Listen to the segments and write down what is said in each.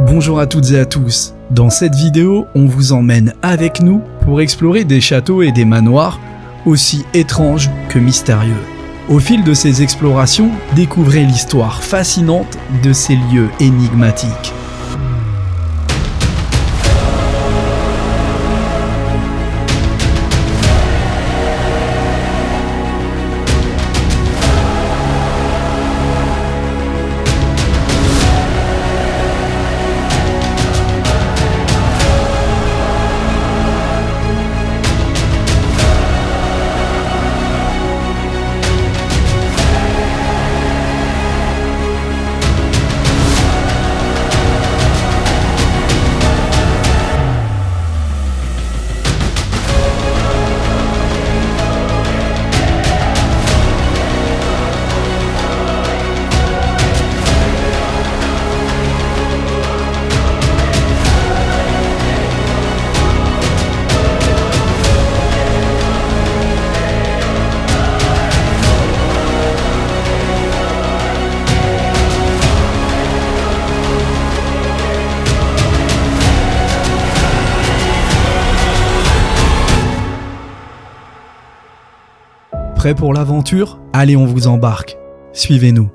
Bonjour à toutes et à tous. Dans cette vidéo, on vous emmène avec nous pour explorer des châteaux et des manoirs aussi étranges que mystérieux. Au fil de ces explorations, découvrez l'histoire fascinante de ces lieux énigmatiques. Prêt pour l'aventure? Allez, on vous embarque. Suivez-nous.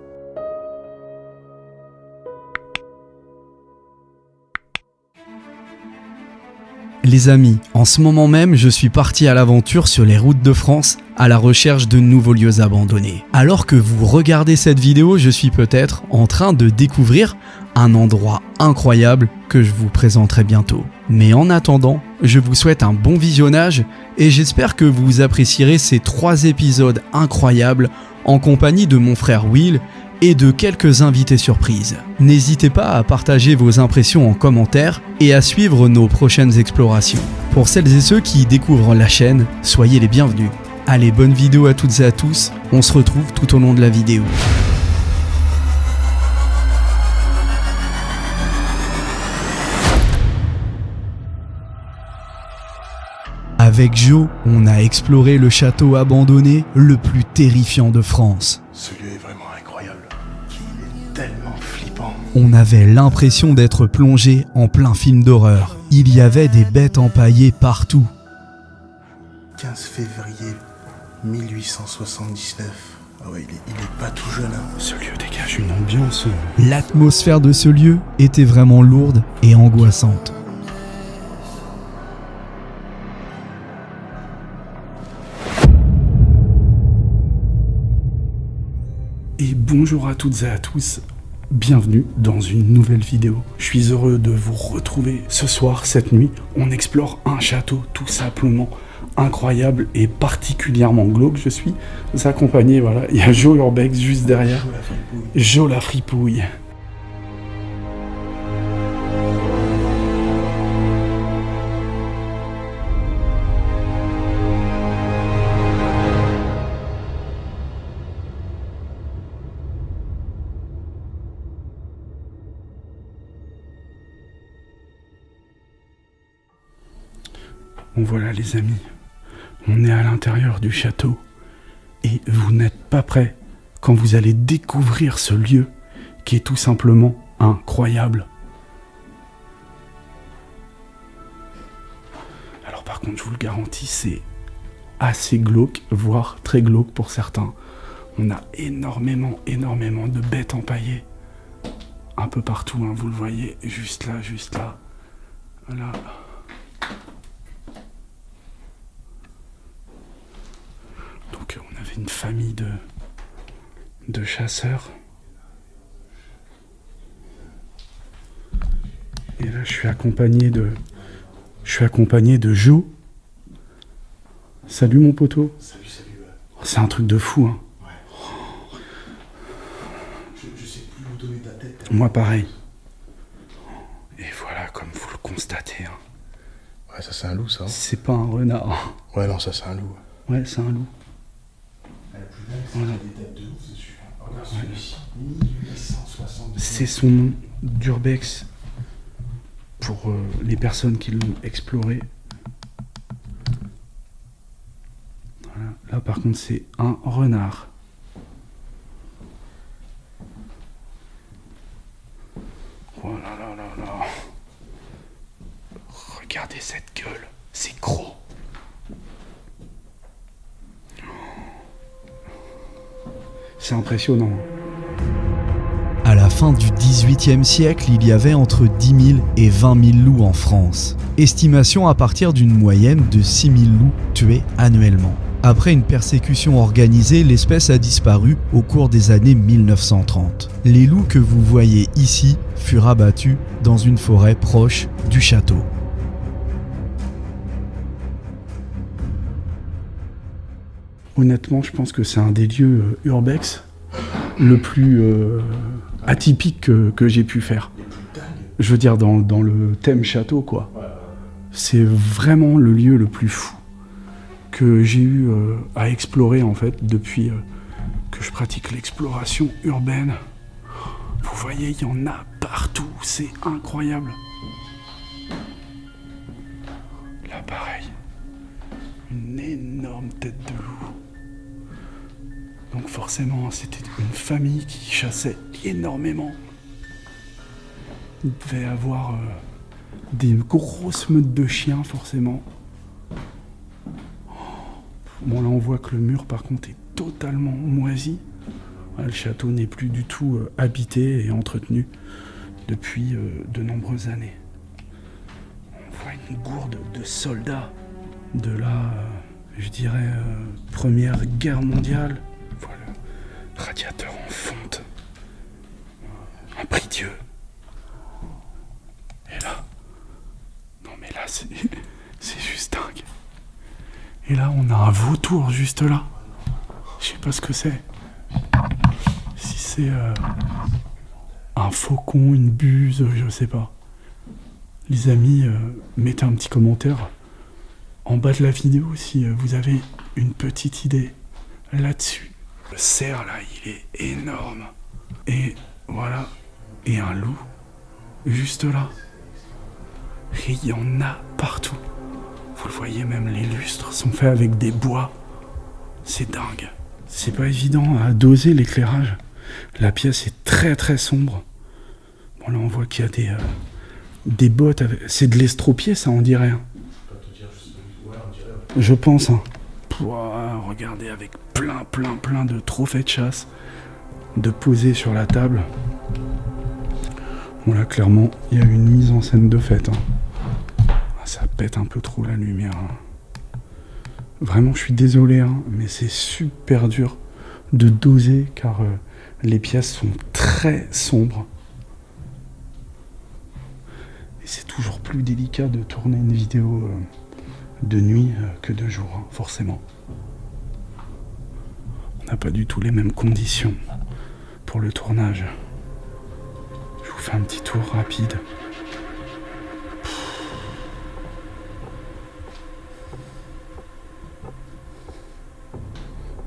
Les amis, en ce moment même, je suis parti à l'aventure sur les routes de France à la recherche de nouveaux lieux abandonnés. Alors que vous regardez cette vidéo, je suis peut-être en train de découvrir un endroit incroyable que je vous présenterai bientôt. Mais en attendant, je vous souhaite un bon visionnage et j'espère que vous apprécierez ces 3 épisodes incroyables en compagnie de mon frère Will et de quelques invités surprises. N'hésitez pas à partager vos impressions en commentaire et à suivre nos prochaines explorations. Pour celles et ceux qui découvrent la chaîne, soyez les bienvenus. Allez, bonne vidéo à toutes et à tous, on se retrouve tout au long de la vidéo. Avec Joe, on a exploré le château abandonné le plus terrifiant de France. Ce lieu est vraiment incroyable. Il est tellement flippant. On avait l'impression d'être plongé en plein film d'horreur. Il y avait des bêtes empaillées partout. 15 février 1879. Ah ouais, il est pas tout jeune. Hein. Ce lieu dégage une ambiance. L'atmosphère de ce lieu était vraiment lourde et angoissante. Et bonjour à toutes et à tous, bienvenue dans une nouvelle vidéo. Je suis heureux de vous retrouver ce soir, cette nuit. On explore un château tout simplement incroyable et particulièrement glauque. Je suis accompagné, voilà, il y a Joe Urbex juste derrière. Joe la fripouille. Bon voilà les amis, on est à l'intérieur du château et vous n'êtes pas prêts quand vous allez découvrir ce lieu qui est tout simplement incroyable. Alors par contre je vous le garantis, c'est assez glauque, voire très glauque pour certains. On a énormément de bêtes empaillées un peu partout, hein, vous le voyez, juste là, voilà. Donc on avait une famille de chasseurs. Et là je suis accompagné de Joe. Salut mon poteau. Salut. Oh, c'est un truc de fou, hein. Ouais. Je sais plus où donner ta tête. Moi pareil. Et voilà, comme vous le constatez, hein. Ouais, ça c'est un loup ça. C'est pas un renard. Ouais, non, ça c'est un loup. Ouais, c'est un loup. La plus belle, c'est Voilà. des têtes de ouf dessus. Regarde celui-ci. 1870. C'est son nom d'urbex pour les personnes qui l'ont exploré. Voilà. Là par contre c'est un renard. Oh là là. là là là. Regardez cette gueule, c'est gros. C'est impressionnant. À la fin du XVIIIe siècle, il y avait entre 10 000 et 20 000 loups en France. Estimation à partir d'une moyenne de 6 000 loups tués annuellement. Après une persécution organisée, l'espèce a disparu au cours des années 1930. Les loups que vous voyez ici furent abattus dans une forêt proche du château. Honnêtement, je pense que c'est un des lieux urbex le plus atypique que j'ai pu faire. Je veux dire, dans le thème château, quoi. C'est vraiment le lieu le plus fou que j'ai eu à explorer, en fait, depuis que je pratique l'exploration urbaine. Vous voyez, il y en a partout, c'est incroyable. Là, pareil, une énorme tête de loup. Donc forcément, c'était une famille qui chassait énormément. Il devait y avoir des grosses meutes de chiens, forcément. Bon, là, on voit que le mur, par contre, est totalement moisi. Le château n'est plus du tout habité et entretenu depuis de nombreuses années. On voit une gourde de soldats de la, je dirais, Première Guerre mondiale. Voilà, radiateur en fonte. Un prie-dieu. Et là, non mais là c'est juste dingue. Et là on a un vautour juste là. Je sais pas ce que c'est. Si c'est un faucon, une buse, je sais pas. Les amis, mettez un petit commentaire en bas de la vidéo si vous avez une petite idée là-dessus. Le cerf là, il est énorme. Et voilà. Et un loup, juste là. Et il y en a partout. Vous le voyez, même les lustres sont faits avec des bois. C'est dingue. C'est pas évident à doser l'éclairage. La pièce est très très sombre. Bon là on voit qu'il y a des bottes. C'est de l'estropié ça on dirait. Je pense. Hein. Regardez avec plein de trophées de chasse de poser sur la table. Bon là clairement il y a une mise en scène de fête. Hein. Ça pète un peu trop la lumière. Hein. Vraiment je suis désolé hein, mais c'est super dur de doser car les pièces sont très sombres. Et c'est toujours plus délicat de tourner une vidéo de nuit que de jour, hein, forcément. On n'a pas du tout les mêmes conditions pour le tournage. Je vous fais un petit tour rapide.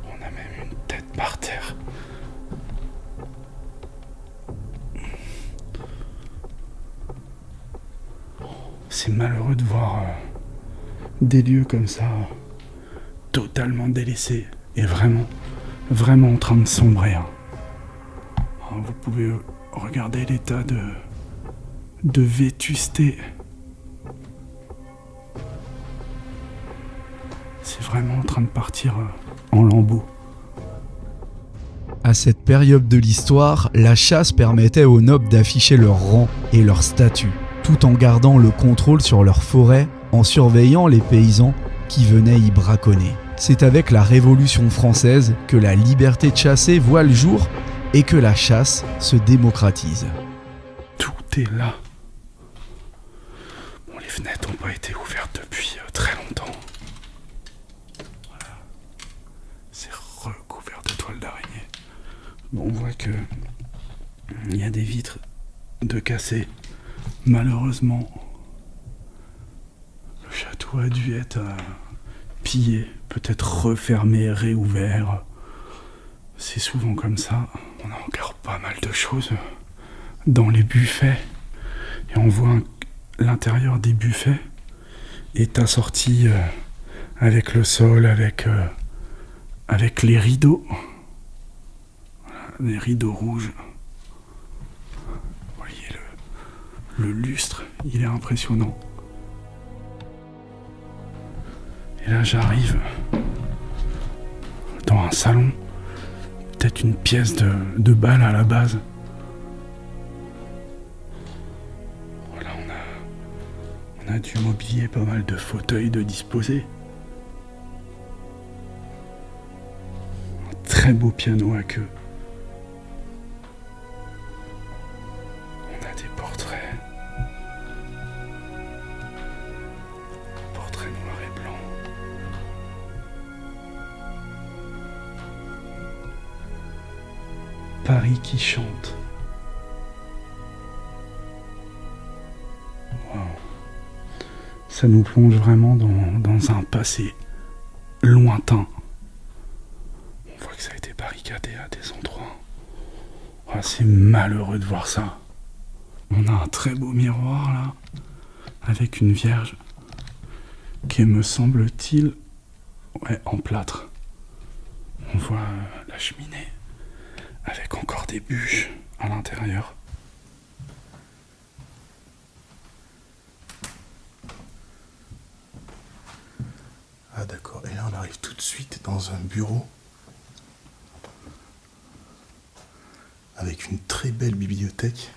On a même une tête par terre. C'est malheureux de voir des lieux comme ça, totalement délaissés et vraiment en train de sombrer. Hein. Vous pouvez regarder l'état de vétusté. C'est vraiment en train de partir en lambeaux. À cette période de l'histoire, la chasse permettait aux nobles d'afficher leur rang et leur statut, tout en gardant le contrôle sur leur forêt, en surveillant les paysans qui venaient y braconner. C'est avec la Révolution française que la liberté de chasser voit le jour et que la chasse se démocratise. Tout est là. Bon, les fenêtres n'ont pas été ouvertes depuis très longtemps. Voilà. C'est recouvert de toiles d'araignée. Bon, on voit que il y a des vitres de cassées. Malheureusement, le château a dû être pillé, peut-être refermé, réouvert. C'est souvent comme ça. On a encore pas mal de choses dans les buffets. Et on voit l'intérieur des buffets est assorti avec le sol, avec les rideaux. Voilà, des rideaux rouges. Vous voyez Le lustre, il est impressionnant. Et là, j'arrive dans un salon, peut-être une pièce de bal à la base. Voilà, on a du mobilier, pas mal de fauteuils de disposer. Un très beau piano à queue. On a des portraits. Portraits noir et blanc. Paris qui chante. Wow. Ça nous plonge vraiment dans un passé lointain. On voit que ça a été barricadé à des endroits. Oh, c'est malheureux de voir ça. On a un très beau miroir là, avec une vierge qui me semble-t-il en plâtre. On voit la cheminée avec encore des bûches à l'intérieur. Ah d'accord, et là on arrive tout de suite dans un bureau avec une très belle bibliothèque.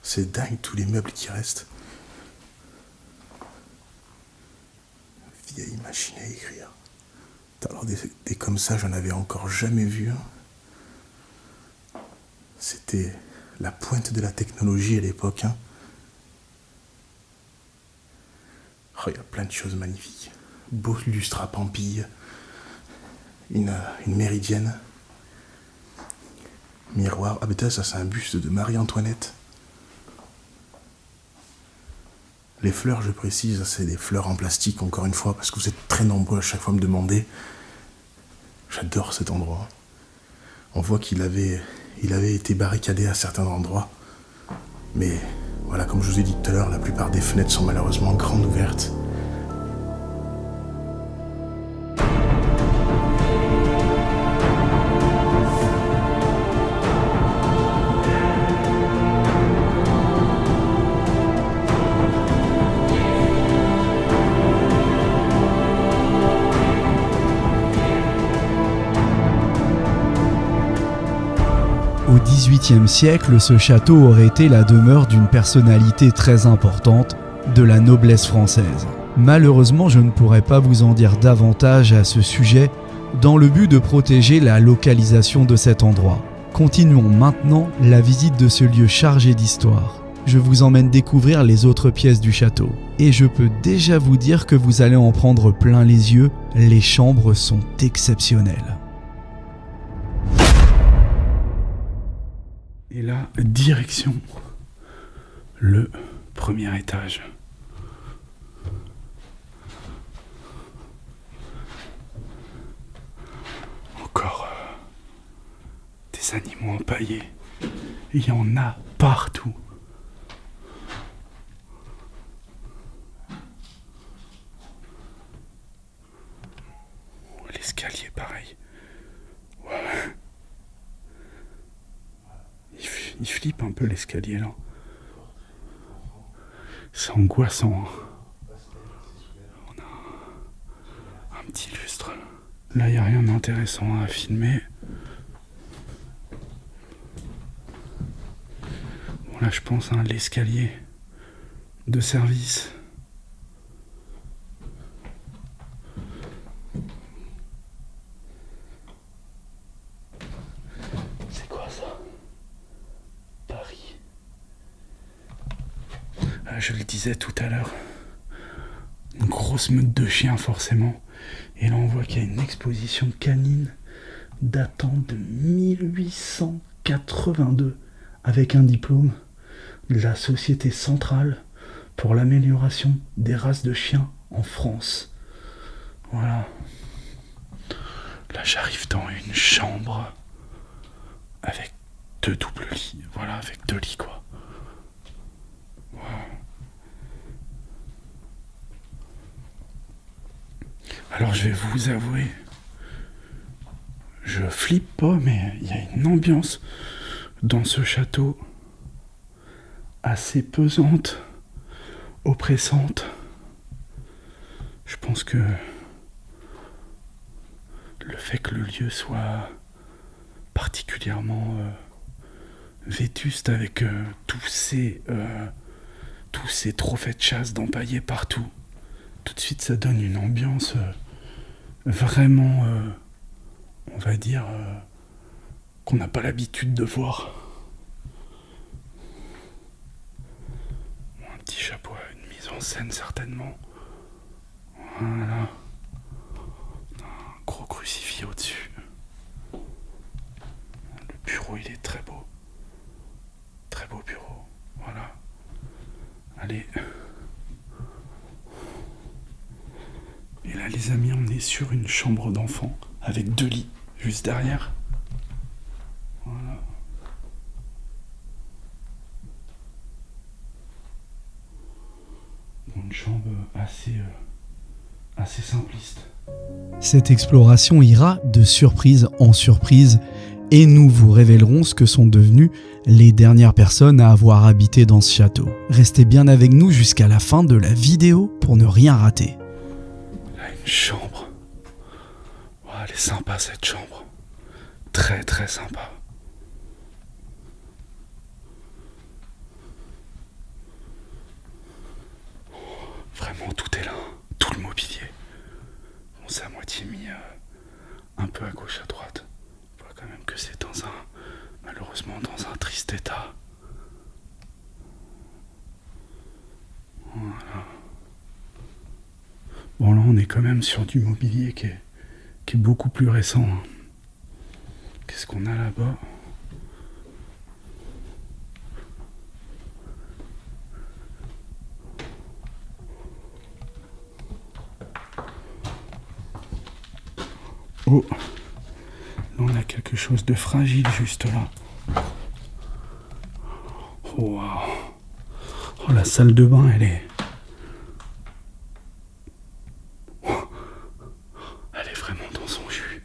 C'est dingue tous les meubles qui restent. Vieille machine à écrire. Alors des comme ça, j'en avais encore jamais vu. C'était la pointe de la technologie à l'époque. Oh, il y a plein de choses magnifiques. Beau lustre à pampille. Une méridienne. Miroir. Ah putain, ça c'est un buste de Marie-Antoinette. Les fleurs, je précise, c'est des fleurs en plastique, encore une fois, parce que vous êtes très nombreux à chaque fois à me demander. J'adore cet endroit. On voit qu'il avait été barricadé à certains endroits. Mais voilà, comme je vous ai dit tout à l'heure, la plupart des fenêtres sont malheureusement grandes ouvertes. Au XVIIIe siècle, ce château aurait été la demeure d'une personnalité très importante de la noblesse française. Malheureusement, je ne pourrais pas vous en dire davantage à ce sujet dans le but de protéger la localisation de cet endroit. Continuons maintenant la visite de ce lieu chargé d'histoire. Je vous emmène découvrir les autres pièces du château. Et je peux déjà vous dire que vous allez en prendre plein les yeux, les chambres sont exceptionnelles. Et là, direction le premier étage. Encore des animaux empaillés. Il y en a partout. L'escalier, pareil. Ouais. Il flippe un peu l'escalier là. C'est angoissant. On a un petit lustre. Là, il n'y a rien d'intéressant à filmer. Bon, là, je pense à l'escalier de service. Je le disais tout à l'heure, une grosse meute de chiens forcément. Et là on voit qu'il y a une exposition canine datant de 1882 avec un diplôme de la Société centrale pour l'amélioration des races de chiens en France. Voilà. Là j'arrive dans une chambre avec 2 doubles lits. Voilà, avec 2 lits quoi. Wow. Alors je vais vous avouer, je flippe pas, mais il y a une ambiance dans ce château assez pesante, oppressante. Je pense que le fait que le lieu soit particulièrement vétuste avec tous ces trophées de chasse d'empaillés partout, tout de suite ça donne une ambiance vraiment, on va dire, qu'on n'a pas l'habitude de voir. Un petit chapeau à une mise en scène certainement. Voilà. Un gros crucifix au-dessus. Le bureau il est très beau. Très beau bureau. Voilà. Allez. Et là les amis, on est sur une chambre d'enfant avec 2 lits juste derrière. Voilà. Une chambre assez simpliste. Cette exploration ira de surprise en surprise et nous vous révélerons ce que sont devenues les dernières personnes à avoir habité dans ce château. Restez bien avec nous jusqu'à la fin de la vidéo pour ne rien rater. Là, une chambre. Oh, elle est sympa cette chambre. Très très sympa. Vraiment tout est là. Tout le mobilier. On s'est à moitié mis un peu à gauche à droite. On voit quand même que c'est malheureusement dans un triste état. Voilà. Bon là on est quand même sur du mobilier qui est beaucoup plus récent. Qu'est-ce qu'on a là-bas ? Oh, là on a quelque chose de fragile juste là. Oh, wow. Oh, la salle de bain, elle est vraiment dans son jus.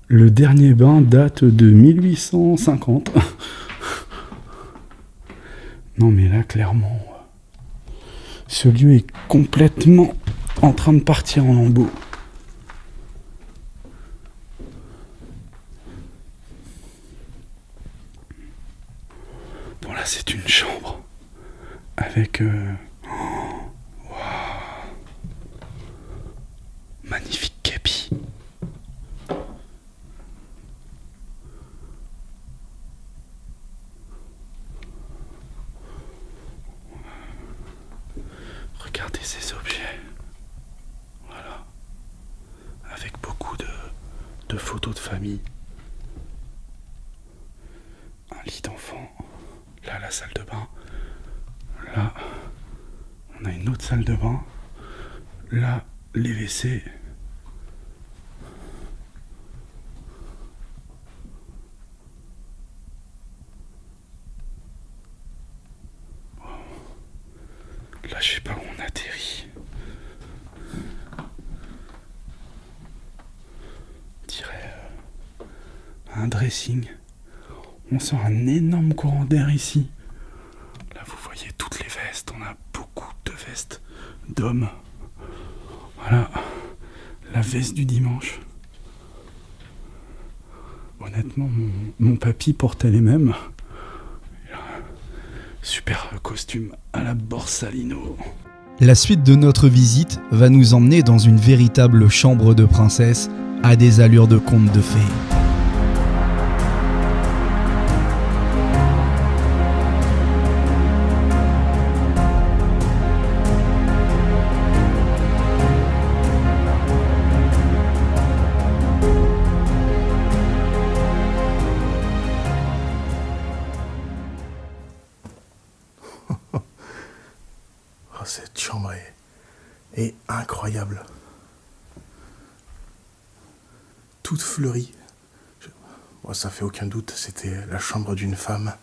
Le dernier bain date de 1850. Non mais là, clairement, ce lieu est complètement en train de partir en lambeaux. Bon là c'est une chambre avec wow. Magnifique képi. Regardez ces objets. Voilà. Avec beaucoup de photos de famille. Un lit d'enfant. Là, la salle de bain. Là, on a une autre salle de bain. Là, les WC. Là, je sais pas où on atterrit. On dirait un dressing. On sent un énorme courant d'air ici. Là, vous voyez toutes les vestes. On a beaucoup de vestes d'hommes. Voilà. La veste du dimanche. Honnêtement, mon papy portait les mêmes. Super costume à la Borsalino. La suite de notre visite va nous emmener dans une véritable chambre de princesse à des allures de conte de fées. Oh, cette chambre est incroyable. Toute fleurie. Bon, ça fait aucun doute, c'était la chambre d'une femme.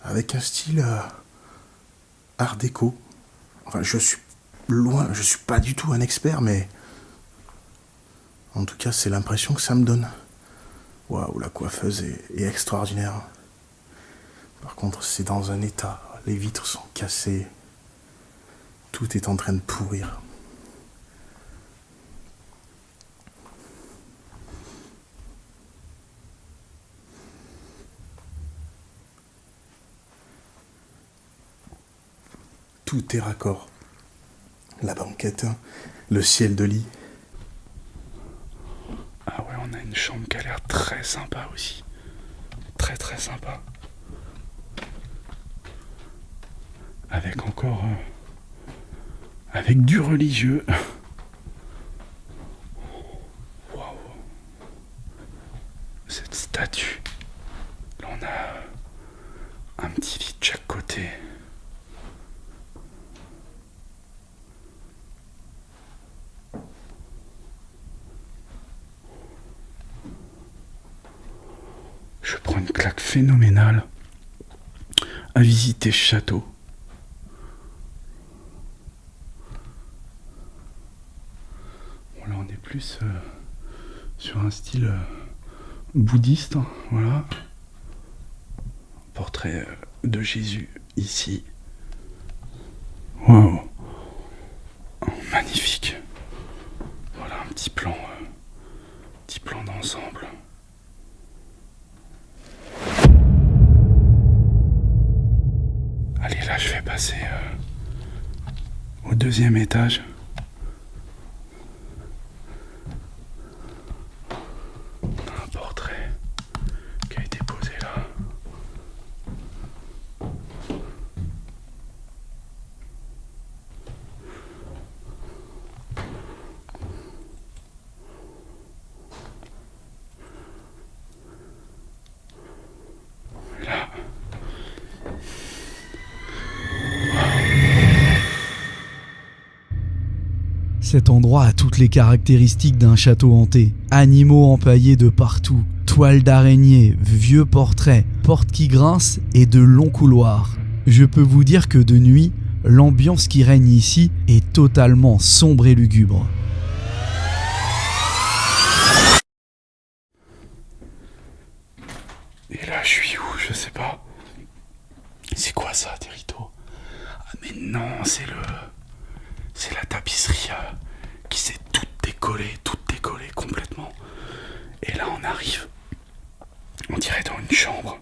Avec un style art déco. Enfin, je suis pas du tout un expert, mais en tout cas, c'est l'impression que ça me donne. Waouh, la coiffeuse est extraordinaire. Par contre, c'est dans un état. Les vitres sont cassées. Tout est en train de pourrir. Tout est raccord. La banquette, le ciel de lit. Ah ouais, on a une chambre qui a l'air très sympa aussi. Très très sympa. Avec encore... avec du religieux. Waouh. Cette statue. Là on a un petit lit de chaque côté. Je prends une claque phénoménale à visiter ce château. Bon, là on est plus sur un style bouddhiste, hein, voilà. Portrait de Jésus ici. Waouh, magnifique. Voilà un petit plan d'ensemble. Allez, là je vais passer au deuxième étage. Un portrait qui a été posé là. Là. Cet endroit a toutes les caractéristiques d'un château hanté. Animaux empaillés de partout, toiles d'araignée, vieux portraits, portes qui grincent et de longs couloirs. Je peux vous dire que de nuit, l'ambiance qui règne ici est totalement sombre et lugubre. Et là je suis où? Je sais pas. C'est quoi ça, des rideaux? Ah mais non, c'est la tapisserie qui s'est toute décollée complètement. Et là on arrive, on dirait dans une chambre.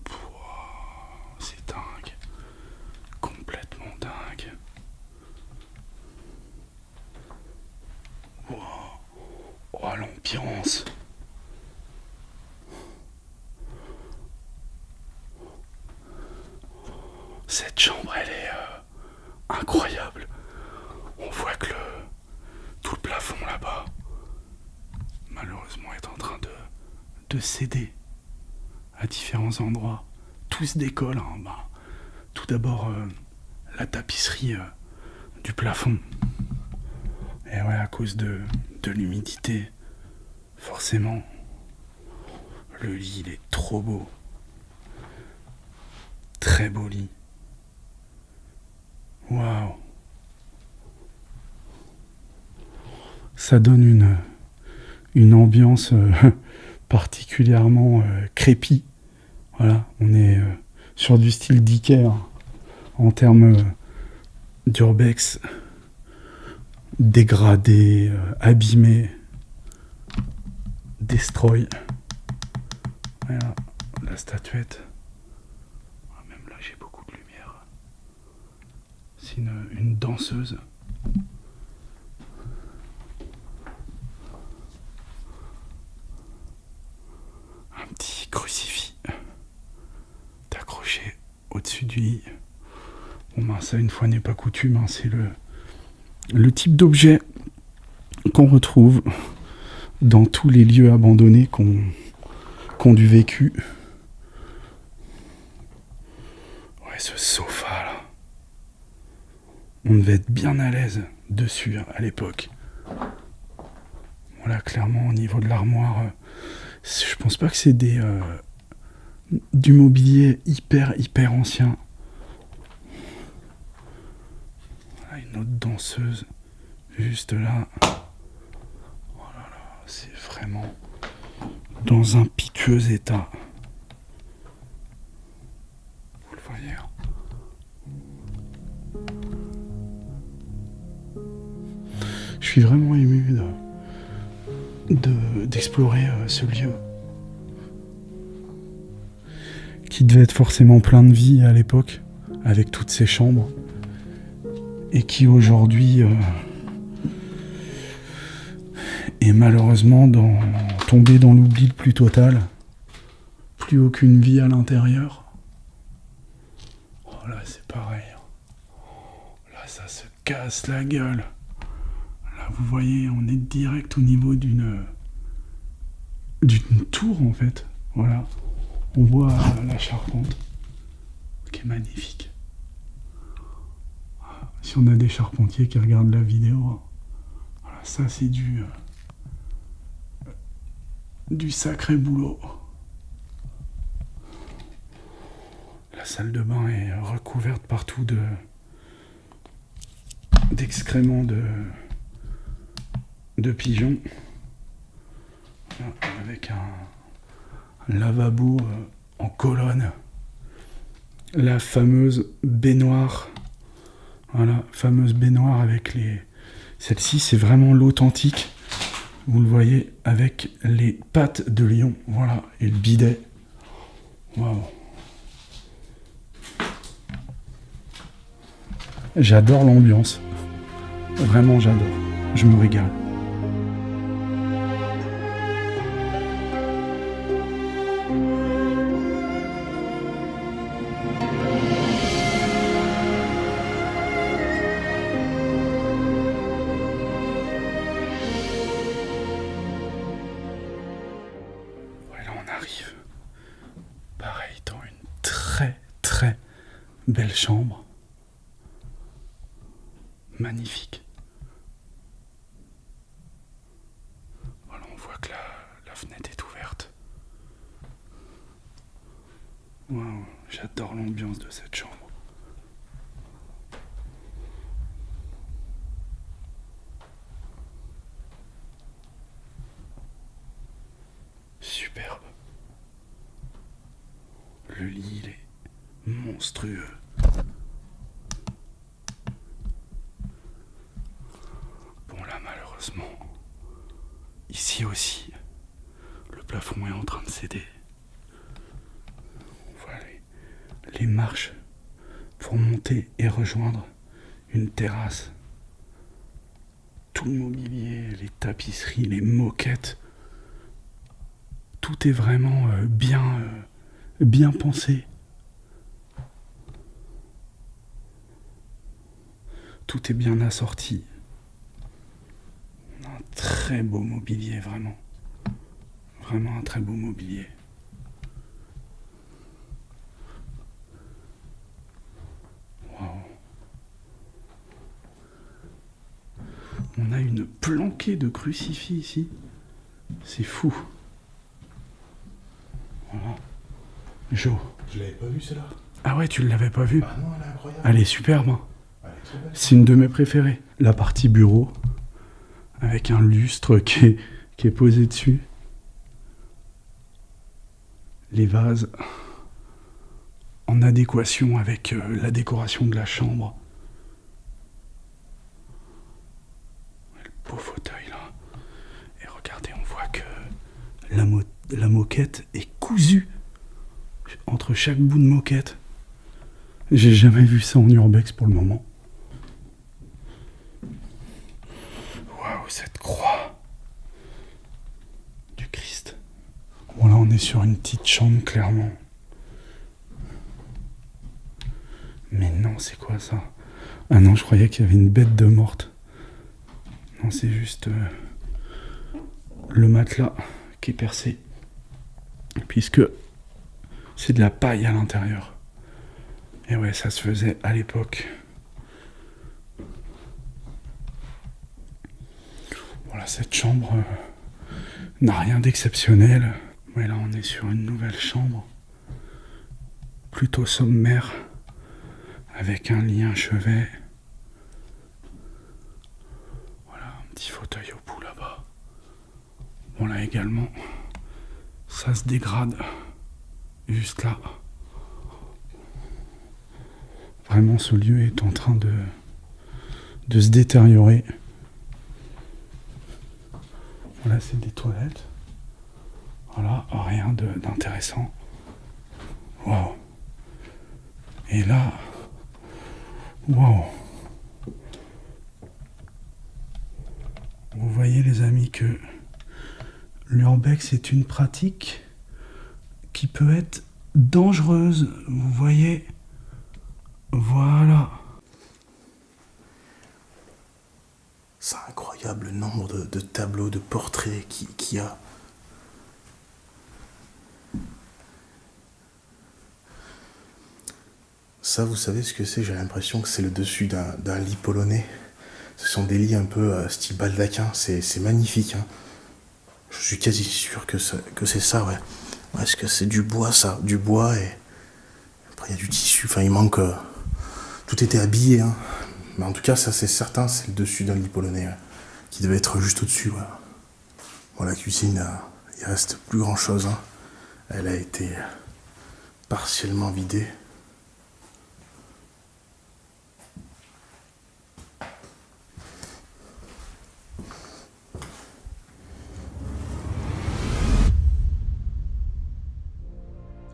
Pouah, c'est dingue, complètement dingue. Wow. Oh l'ambiance. Cette chambre, elle est incroyable. On voit que tout le plafond là-bas, malheureusement, est en train de céder à différents endroits. Tout se décolle. Hein. Bah, tout d'abord, la tapisserie du plafond. Et ouais, à cause de l'humidité, forcément, le lit, il est trop beau. Très beau lit. Waouh. Ça donne une ambiance particulièrement crépie. Voilà, on est sur du style Dicker en termes d'urbex, dégradé, abîmé, destroy. Voilà, la statuette. Même là, j'ai beaucoup de lumière. C'est une danseuse. Un petit crucifix accroché au-dessus du lit. Bon ben ça, une fois n'est pas coutume, hein, c'est le type d'objet qu'on retrouve dans tous les lieux abandonnés qu'ont du vécu. Ouais, ce sofa là, on devait être bien à l'aise dessus à l'époque. Voilà, clairement au niveau de l'armoire, je pense pas que c'est du mobilier hyper ancien. Voilà, une autre danseuse, Juste là. Oh là là, c'est vraiment dans un piteux état. Vous le voyez. Je suis vraiment ému d'explorer ce lieu. Qui devait être forcément plein de vie à l'époque, avec toutes ces chambres. Et qui aujourd'hui est malheureusement tombé dans l'oubli le plus total. Plus aucune vie à l'intérieur. Oh là c'est pareil. Là ça se casse la gueule. Là vous voyez on est direct au niveau d'une tour en fait. Voilà. On voit la charpente qui est magnifique. Si on a des charpentiers qui regardent la vidéo, voilà, ça c'est du sacré boulot. La salle de bain est recouverte partout d'excréments de pigeons. Voilà, avec un lavabo en colonne. La fameuse baignoire. Voilà, fameuse baignoire avec les... Celle-ci, c'est vraiment l'authentique. Vous le voyez, avec les pattes de lion. Voilà, et le bidet. Waouh. J'adore l'ambiance. Vraiment, j'adore. Je me régale. Pareil, dans une très très belle chambre. Magnifique. Voilà, on voit que la fenêtre est ouverte. Waouh, j'adore l'ambiance de cette chambre. Superbe. Le lit, il est monstrueux. Bon là, malheureusement, ici aussi, le plafond est en train de céder. Voilà les marches pour monter et rejoindre une terrasse. Tout le mobilier, les tapisseries, les moquettes, tout est vraiment bien pensé. Tout est bien assorti. On a un très beau mobilier, vraiment. Vraiment un très beau mobilier. Waouh. On a une planquée de crucifix ici. C'est fou. Voilà. Jo. Je l'avais pas vu celle-là. Ah ouais, tu l'avais pas vue? Ah non, elle est incroyable. Elle est superbe. Hein. Elle est trop belle. C'est une de mes préférées. La partie bureau, avec un lustre qui est posé dessus. Les vases en adéquation avec la décoration de la chambre. Le beau fauteuil là. Et regardez, on voit que la moquette est cousue entre chaque bout de moquette. J'ai jamais vu ça en urbex pour le moment. Waouh, cette croix du Christ. Bon là on est sur une petite chambre clairement. Mais non, c'est quoi ça? Ah non, je croyais qu'il y avait une bête de morte. Non, c'est juste le matelas qui est percé. Puisque c'est de la paille à l'intérieur. Et ouais, ça se faisait à l'époque. Voilà, cette chambre n'a rien d'exceptionnel. Mais là, on est sur une nouvelle chambre. Plutôt sommaire. Avec un lit, un chevet. Petit fauteuil au bout là-bas. Bon là également, ça se dégrade. Juste là. Vraiment ce lieu est en train de se détériorer. Voilà, c'est des toilettes. Voilà, rien d'intéressant. Waouh. Et là, waouh. Vous voyez les amis que l'urbex est une pratique qui peut être dangereuse. Vous voyez, voilà. C'est incroyable le nombre de tableaux, de portraits qu'il y a. Ça, vous savez ce que c'est? J'ai l'impression que c'est le dessus d'un lit polonais. Ce sont des lits un peu style baldaquin. C'est magnifique. Hein. Je suis quasi sûr que c'est ça, ouais. Est-ce que c'est du bois, ça? Du bois et... Après, il y a du tissu. Enfin, il manque... Tout était habillé, hein. Mais en tout cas, ça, c'est certain, c'est le dessus d'un lit polonais, ouais, qui devait être juste au-dessus, ouais. Bon, la cuisine, il reste plus grand-chose, hein. Elle a été partiellement vidée.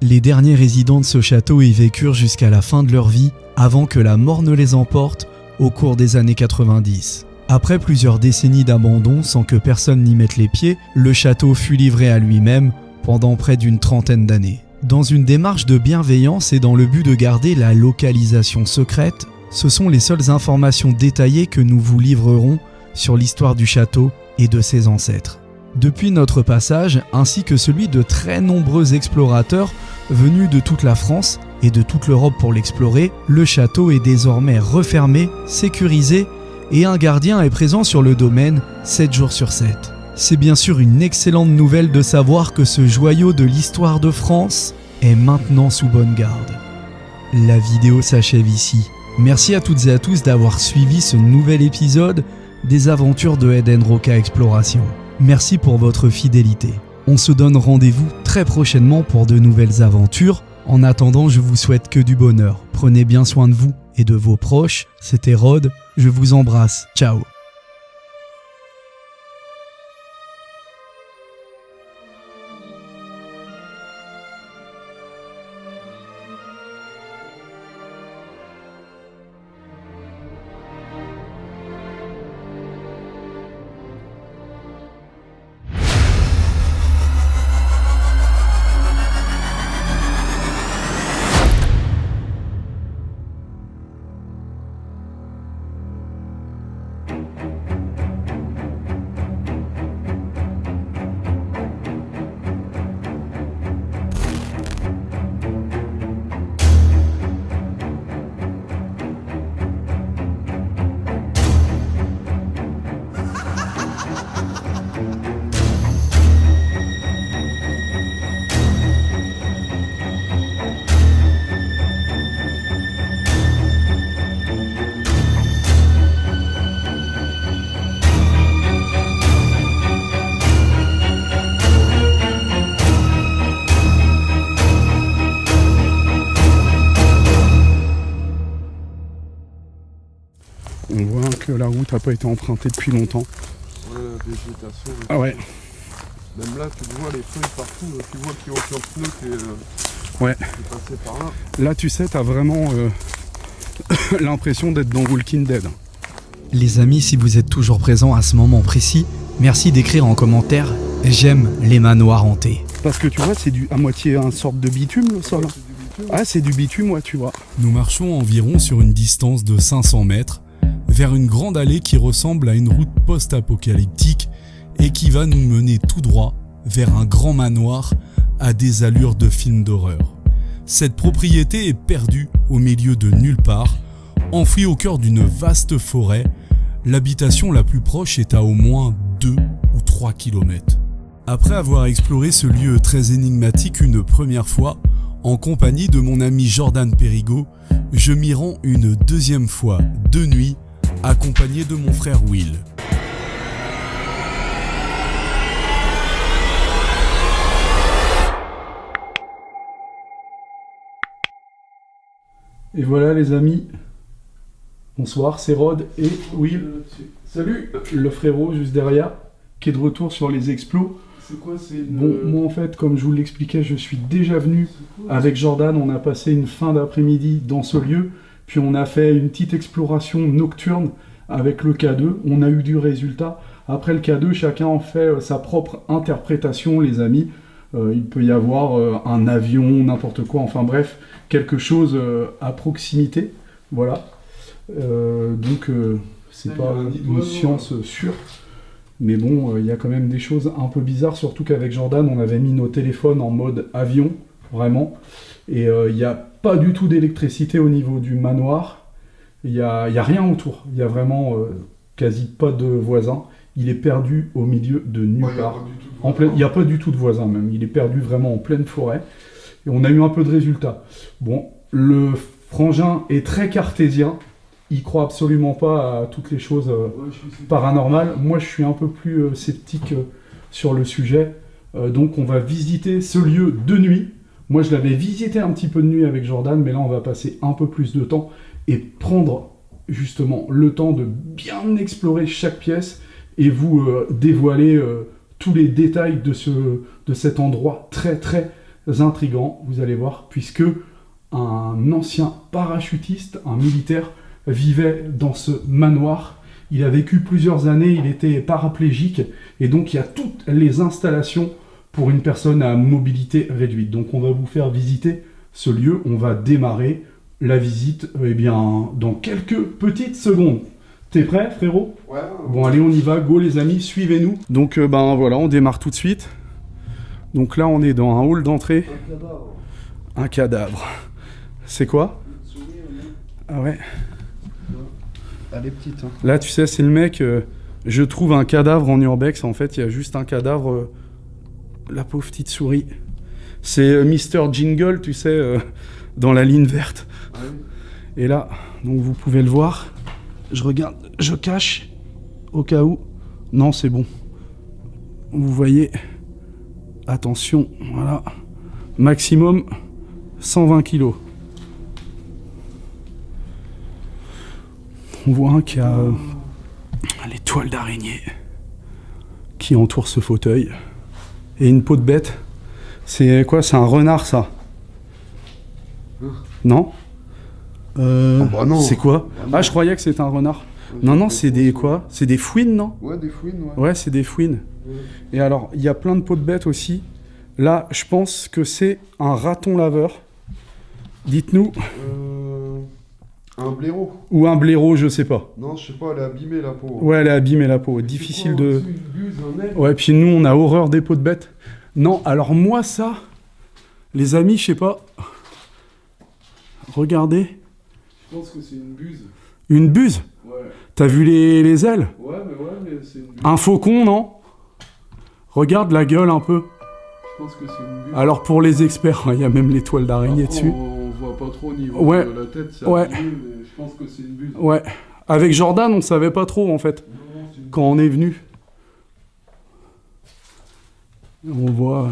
Les derniers résidents de ce château y vécurent jusqu'à la fin de leur vie, avant que la mort ne les emporte au cours des années 90. Après plusieurs décennies d'abandon sans que personne n'y mette les pieds, le château fut livré à lui-même pendant près d'une trentaine d'années. Dans une démarche de bienveillance et dans le but de garder la localisation secrète, ce sont les seules informations détaillées que nous vous livrerons sur l'histoire du château et de ses ancêtres. Depuis notre passage, ainsi que celui de très nombreux explorateurs venus de toute la France et de toute l'Europe pour l'explorer, le château est désormais refermé, sécurisé et un gardien est présent sur le domaine 7 jours sur 7. C'est bien sûr une excellente nouvelle de savoir que ce joyau de l'histoire de France est maintenant sous bonne garde. La vidéo s'achève ici. Merci à toutes et à tous d'avoir suivi ce nouvel épisode des aventures de Eden Roca Exploration. Merci pour votre fidélité. On se donne rendez-vous très prochainement pour de nouvelles aventures. En attendant, je vous souhaite que du bonheur. Prenez bien soin de vous et de vos proches. C'était Rod, je vous embrasse. Ciao. On voit que la route n'a pas été empruntée depuis longtemps. Ouais, la végétation. Ah ouais. Même là, tu vois les feuilles partout, tu vois qu'il y a aucun pneu qui Ouais. est passé par là. Là, tu sais, t'as vraiment l'impression d'être dans Walking Dead. Les amis, si vous êtes toujours présents à ce moment précis, merci d'écrire en commentaire « J'aime les manoirs hantés ». Parce que tu vois, c'est à moitié une sorte de bitume le sol. Ouais, c'est du bitume. Ah, c'est du bitume, ouais, tu vois. Nous marchons environ sur une distance de 500 mètres vers une grande allée qui ressemble à une route post-apocalyptique et qui va nous mener tout droit vers un grand manoir à des allures de film d'horreur. Cette propriété est perdue au milieu de nulle part, enfouie au cœur d'une vaste forêt. L'habitation la plus proche est à au moins 2 ou 3 kilomètres. Après avoir exploré ce lieu très énigmatique une première fois, en compagnie de mon ami Jordan Perigo, je m'y rends une deuxième fois de nuit, accompagné de mon frère Will. Et voilà les amis. Bonsoir, c'est Rod et Will. Salut. Le frérot juste derrière, qui est de retour sur les explos. C'est quoi, Bon, moi en fait, comme je vous l'expliquais, je suis déjà venu avec Jordan. On a passé une fin d'après-midi dans ce lieu. Puis on a fait une petite exploration nocturne avec le K2. On a eu du résultat. Après le K2, chacun en fait sa propre interprétation, les amis. Il peut y avoir un avion, n'importe quoi, enfin bref, quelque chose à proximité. Voilà. Donc, c'est pas une science sûre. Mais bon, il y a quand même des choses un peu bizarres, surtout qu'avec Jordan, on avait mis nos téléphones en mode avion, vraiment. Et il n'y a pas du tout d'électricité au niveau du manoir. Il n'y a rien autour. Il n'y a vraiment quasi pas de voisins. Il est perdu au milieu de nulle part. Il n'y a pas du tout de voisins même. Il est perdu vraiment en pleine forêt. Et on a eu un peu de résultats. Bon, le frangin est très cartésien. Il croit absolument pas à toutes les choses paranormales. Moi, je suis un peu plus sceptique sur le sujet. Donc, on va visiter ce lieu de nuit. Moi, je l'avais visité un petit peu de nuit avec Jordan, mais là, on va passer un peu plus de temps et prendre justement le temps de bien explorer chaque pièce et vous dévoiler tous les détails de cet endroit très très intrigant, vous allez voir, puisque un ancien parachutiste, un militaire, vivait dans ce manoir. Il a vécu plusieurs années, il était paraplégique, et donc il y a toutes les installations pour une personne à mobilité réduite. Donc on va vous faire visiter ce lieu, on va démarrer la visite dans quelques petites secondes. T'es prêt, frérot? Ouais. Bon, allez, on y va. Go, les amis, suivez-nous. Donc, voilà, on démarre tout de suite. Donc là, on est dans un hall d'entrée. Un cadavre. Un cadavre. C'est quoi? Ah ouais. Elle est petite. Hein. Là, tu sais, c'est le mec... je trouve un cadavre en urbex. En fait, il y a juste un cadavre... la pauvre petite souris. C'est Mister Jingle, tu sais, dans la ligne verte. Ah oui. Et là, donc vous pouvez le voir... Je regarde, je cache, au cas où. Non, c'est bon. Vous voyez, attention, voilà. Maximum 120 kg. On voit qu'il y a les toiles d'araignée qui entourent ce fauteuil. Et une peau de bête. C'est quoi? C'est un renard, ça? Non? bah non. C'est quoi? Ah, je croyais que c'était un renard. Non, c'est des quoi? C'est des fouines, non? Ouais, des fouines, ouais. Ouais, c'est des fouines. Ouais. Et alors, il y a plein de peaux de bêtes aussi. Là, je pense que c'est un raton laveur. Dites-nous. Un blaireau. Ou un blaireau, je sais pas. Non, je sais pas, elle est abîmée la peau. Ouais, elle est abîmée la peau. Difficile de... Une buse, un aigle. Ouais, puis nous, on a horreur des peaux de bêtes. Non, alors moi, ça, les amis, je sais pas. Regardez. Je pense que c'est une buse. Une buse? Ouais. T'as vu les ailes? Ouais, mais c'est une buse. Un faucon, non? Regarde la gueule un peu. Je pense que c'est une buse. Alors pour les experts, il y a même les toiles d'araignée Après, dessus. on voit pas trop au niveau Ouais. de la tête, c'est Ouais. abîmé, mais je pense que c'est une buse. Ouais. Avec Jordan, on savait pas trop en fait, Non, c'est une quand on est venu. On voit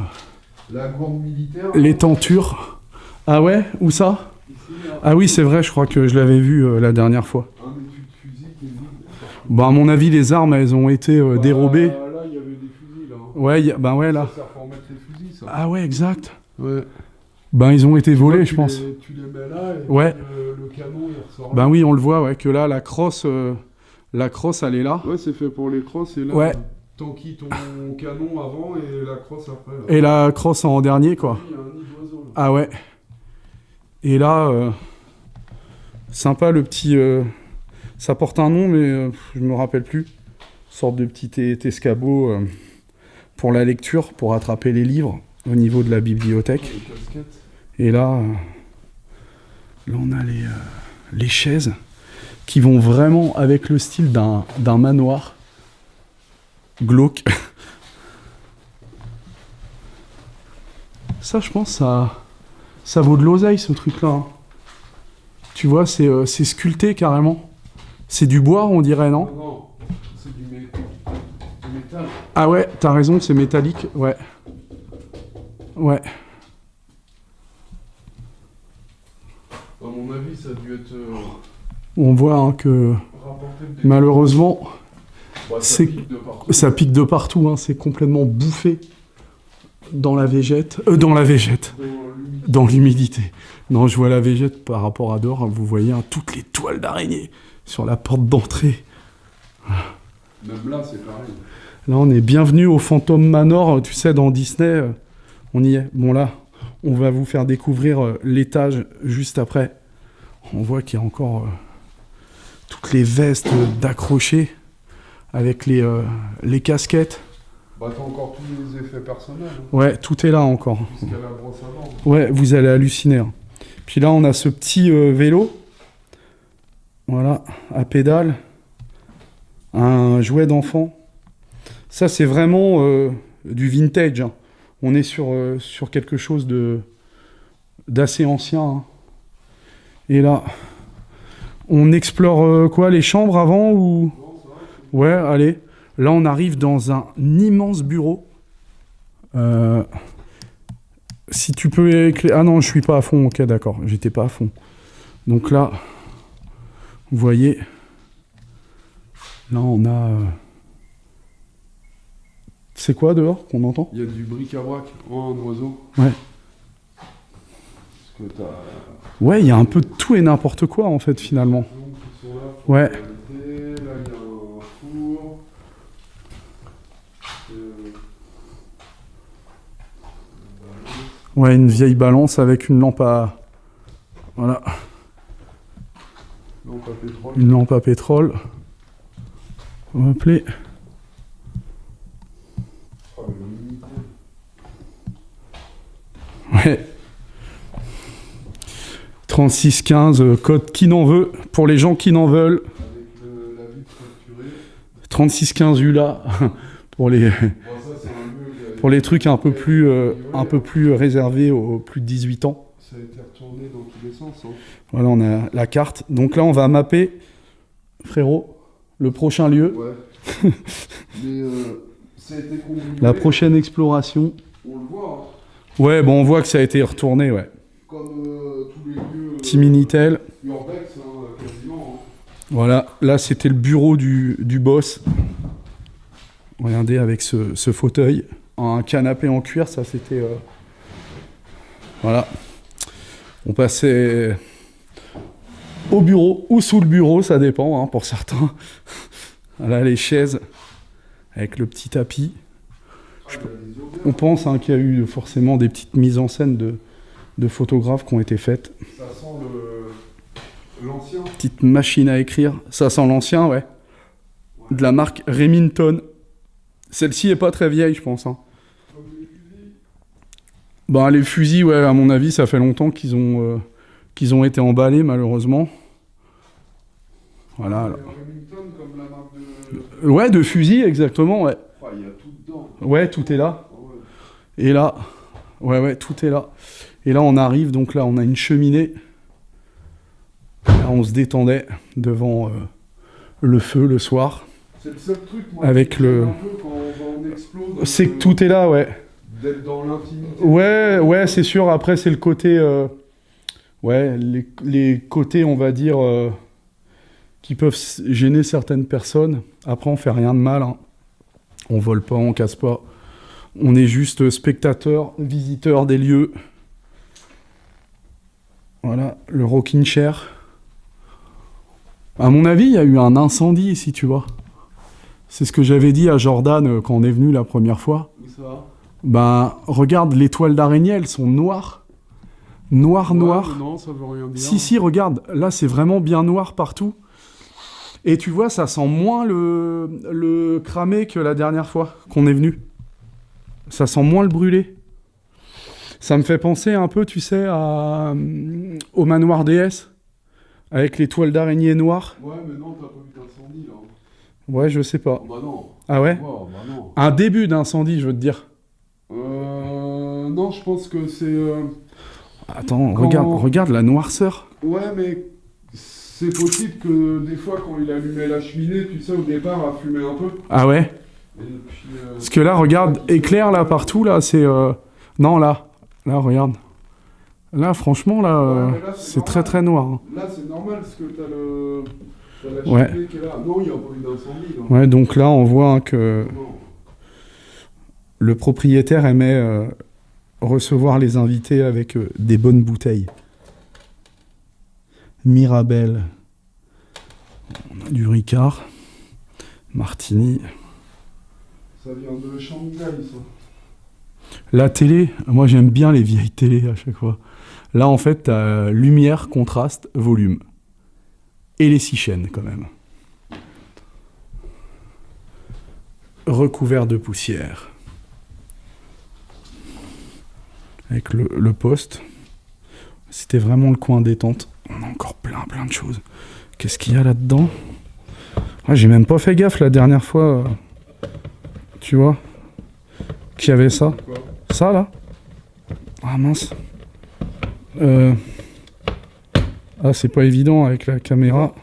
La gourde militaire. les tentures. Ah ouais? Où ça? Ici, là, Ah oui, c'est vrai, je crois que je l'avais vu la dernière fois. un étui de fusil qui est vide. Bah à mon avis, les armes, elles ont été dérobées. Là, il y avait des fusils, là. Hein. Ouais, bah ouais, là. Ça sert pour mettre les fusils, ça. Ah ouais, exact. Ouais. Ben ils ont été volés, je pense. Tu les mets là, et Ouais. puis, le canon, il ressort là. Ben oui, on le voit, ouais, que là, la crosse, elle est là. Ouais, c'est fait pour les crosses, et là, Ouais. t'enquilles ton canon avant, et la crosse après, là. Et la crosse en dernier, quoi. Il y a un nid d'oiseau, là. Ah ouais. Et là, sympa le petit... ça porte un nom, mais je me rappelle plus. Sorte de petit escabeau pour la lecture, pour attraper les livres au niveau de la bibliothèque. Les casquettes. Et là, on a les chaises qui vont vraiment avec le style d'un manoir glauque. Ça, je pense, ça vaut de l'oseille, ce truc-là. Hein. Tu vois, c'est sculpté carrément. C'est du bois, on dirait, non? Non, c'est du métal. Ah ouais, t'as raison, c'est métallique, ouais. Ouais. À mon avis, ça a dû être On voit hein, que rapporté de malheureusement, Bah, c'est- pique de partout. ça pique de partout. Hein, c'est complètement bouffé dans la végète. Dans l'humidité. Non, je vois la végète par rapport à dehors. Hein, vous voyez hein, toutes les toiles d'araignée sur la porte d'entrée. Même là, c'est pareil. Là, on est bienvenu au Phantom Manor. Tu sais, dans Disney, on y est. Bon, là, on va vous faire découvrir l'étage juste après. On voit qu'il y a encore toutes les vestes d'accrochés avec les casquettes. Bah, t'as encore tous les effets personnels. Hein, Ouais, tout est là encore. jusqu'à la brosse à dents. Ouais, vous allez halluciner. Hein. Puis là, on a ce petit vélo. Voilà, à pédale. Un jouet d'enfant. Ça, c'est vraiment du vintage. Hein. On est sur quelque chose d'assez ancien. Hein. Et là, on explore quoi, les chambres avant ou... Ouais, allez. Là, on arrive dans un immense bureau. Si tu peux éclairer... Ah non, je suis pas à fond. Ok, d'accord. J'étais pas à fond. Donc là, vous voyez... Là, on a... C'est quoi dehors qu'on entend? Il y a du bric-à-brac. Oh, un oiseau. Ouais. Parce que t'as... Ouais, il y a un peu de tout et n'importe quoi, en fait, finalement. Qui sont là pour Ouais. la qualité. Là, il y a un four. Ouais, une vieille balance avec une lampe à... Voilà, Lampe à pétrole. une lampe à pétrole. On va appeler... Oh, l'humidité. Ouais. 3615, code qui n'en veut, pour les gens qui n'en veulent. Avec la vitre structurée. 3615 ULA, pour les, Bon, ça, c'est un lieu qui a- pour les trucs un peu plus réservés aux plus de 18 ans. Ça a été retourné dans tous les sens. Hein. Voilà, on a la carte. Donc là, on va mapper, frérot, le prochain lieu, Ouais. Mais ça a été combiné. la prochaine exploration. On le voit. Hein. Ouais, bon, on voit que ça a été retourné, ouais. Comme tous les lieux Petit Minitel. urbex, quasiment. Hein. Voilà, là, c'était le bureau du boss. Regardez, avec ce fauteuil. Un canapé en cuir, ça, c'était... Voilà. On passait au bureau ou sous le bureau, ça dépend, hein, pour certains. Là, les chaises avec le petit tapis. On pense hein, qu'il y a eu forcément des petites mises en scène de photographes qui ont été faites. Ça sent l'ancien. Petite machine à écrire. Ça sent l'ancien, ouais. De la marque Remington. Celle-ci est pas très vieille, je pense. Hein. Comme les fusils. Bah, les fusils, ouais, à mon avis, ça fait longtemps qu'ils ont été emballés, malheureusement. Voilà. Alors. Remington, comme la marque de... Ouais, de fusils, exactement, ouais. Oh, il y a tout dedans. Ouais, tout est là. Ah ouais. Et là, ouais, tout est là. Et là, on arrive, donc là, on a une cheminée. Là, on se détendait devant le feu le soir. C'est le seul truc, moi, Avec qui me le- gêne un peu quand on va en explo, C'est que tout est là, ouais. d'être dans l'intimité. Ouais, c'est sûr. Après, c'est le côté... ouais, les côtés, on va dire, qui peuvent gêner certaines personnes. Après, on fait rien de mal. Hein. On vole pas, on casse pas. On est juste spectateur, visiteur des lieux. Voilà, le rocking chair. À mon avis, il y a eu un incendie ici, tu vois. C'est ce que j'avais dit à Jordan quand on est venu la première fois. Où ça? Ben, regarde, les toiles d'araignée, elles sont noires. Noires. Ouais, non, ça veut rien dire. Si, regarde, là, c'est vraiment bien noir partout. Et tu vois, ça sent moins le cramé que la dernière fois qu'on est venu. Ça sent moins le brûlé. Ça me fait penser un peu, tu sais, au manoir DS, avec les toiles d'araignée noires. Ouais, mais non, t'as pas vu d'incendie, là. Ouais, je sais pas. Bah non. Ah ouais? Oh, bah non. Un début d'incendie, je veux te dire. Non, je pense que c'est... Attends, Quand- regarde la noirceur. Ouais, mais c'est possible que des fois, quand il allumait la cheminée, tu sais, au départ, elle fumait un peu. Ah ouais? Et puis... Parce que là, regarde, éclair là partout, là, c'est... Non, là, regarde. Là, franchement, là, Ouais, mais là, c'est très normal. très noir. Hein. Là, c'est normal parce que t'as la Ouais. cheminée qui est là. Non, il n'y a pas eu d'incendie. Là. Ouais, donc là, on voit hein, que Non. le propriétaire aimait recevoir les invités avec des bonnes bouteilles. Mirabelle. On a du Ricard. Martini. Ça vient de Shanghai, ça. La télé, moi j'aime bien les vieilles télés à chaque fois. Là, en fait, t'as lumière, contraste, volume. Et les 6 chaînes, quand même. Recouvert de poussière. Avec le poste. C'était vraiment le coin détente. On a encore plein de choses. Qu'est-ce qu'il y a là-dedans? Ah, j'ai même pas fait gaffe la dernière fois. Tu vois? Qu'il y avait ça. Quoi? Ça, là? Ah, mince. Ah, c'est pas évident avec la caméra.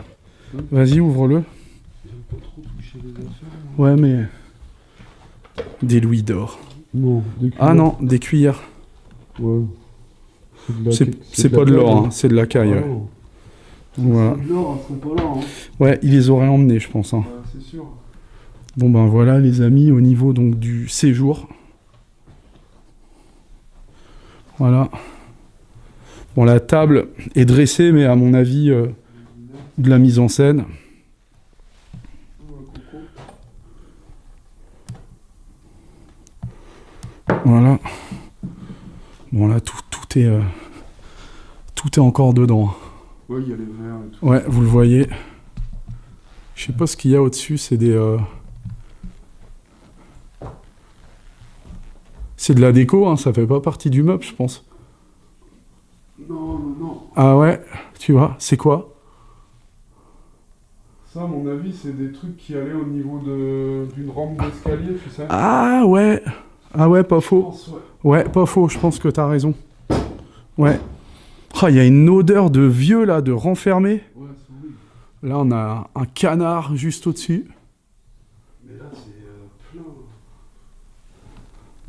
Vas-y, ouvre-le. J'aime pas trop toucher les affaires. Ouais, mais... Des louis d'or. Non, des Ah cuillères. non, des cuillères. Ouais. C'est pas de l'or, hein, c'est de la caille. Ah, Ouais. non. Voilà. C'est de l'or, elles sont pas là. Hein. Ouais, ils les auraient emmenés, je pense. Hein. Ouais, c'est sûr. Bon ben voilà les amis, au niveau donc du séjour. Voilà. Bon, la table est dressée, mais à mon avis, de la mise en scène. Voilà. Bon là, tout est encore dedans. Ouais, il y a les verres et tout. Ouais, vous le voyez. Je sais pas ce qu'il y a au-dessus, c'est des... C'est de la déco, hein, ça fait pas partie du meuble, je pense. Non, non, non. Ah ouais, tu vois, c'est quoi? Ça, à mon avis, c'est des trucs qui allaient au niveau d'une rampe d'escalier, tu sais. Ah ouais, pas Je faux. pense, ouais. Ouais, pas faux, je pense que t'as raison. Ouais. Ah, il y a une odeur de vieux, là, de renfermé. Ouais, c'est horrible. Là, on a un canard juste au-dessus. Mais là, c'est plein.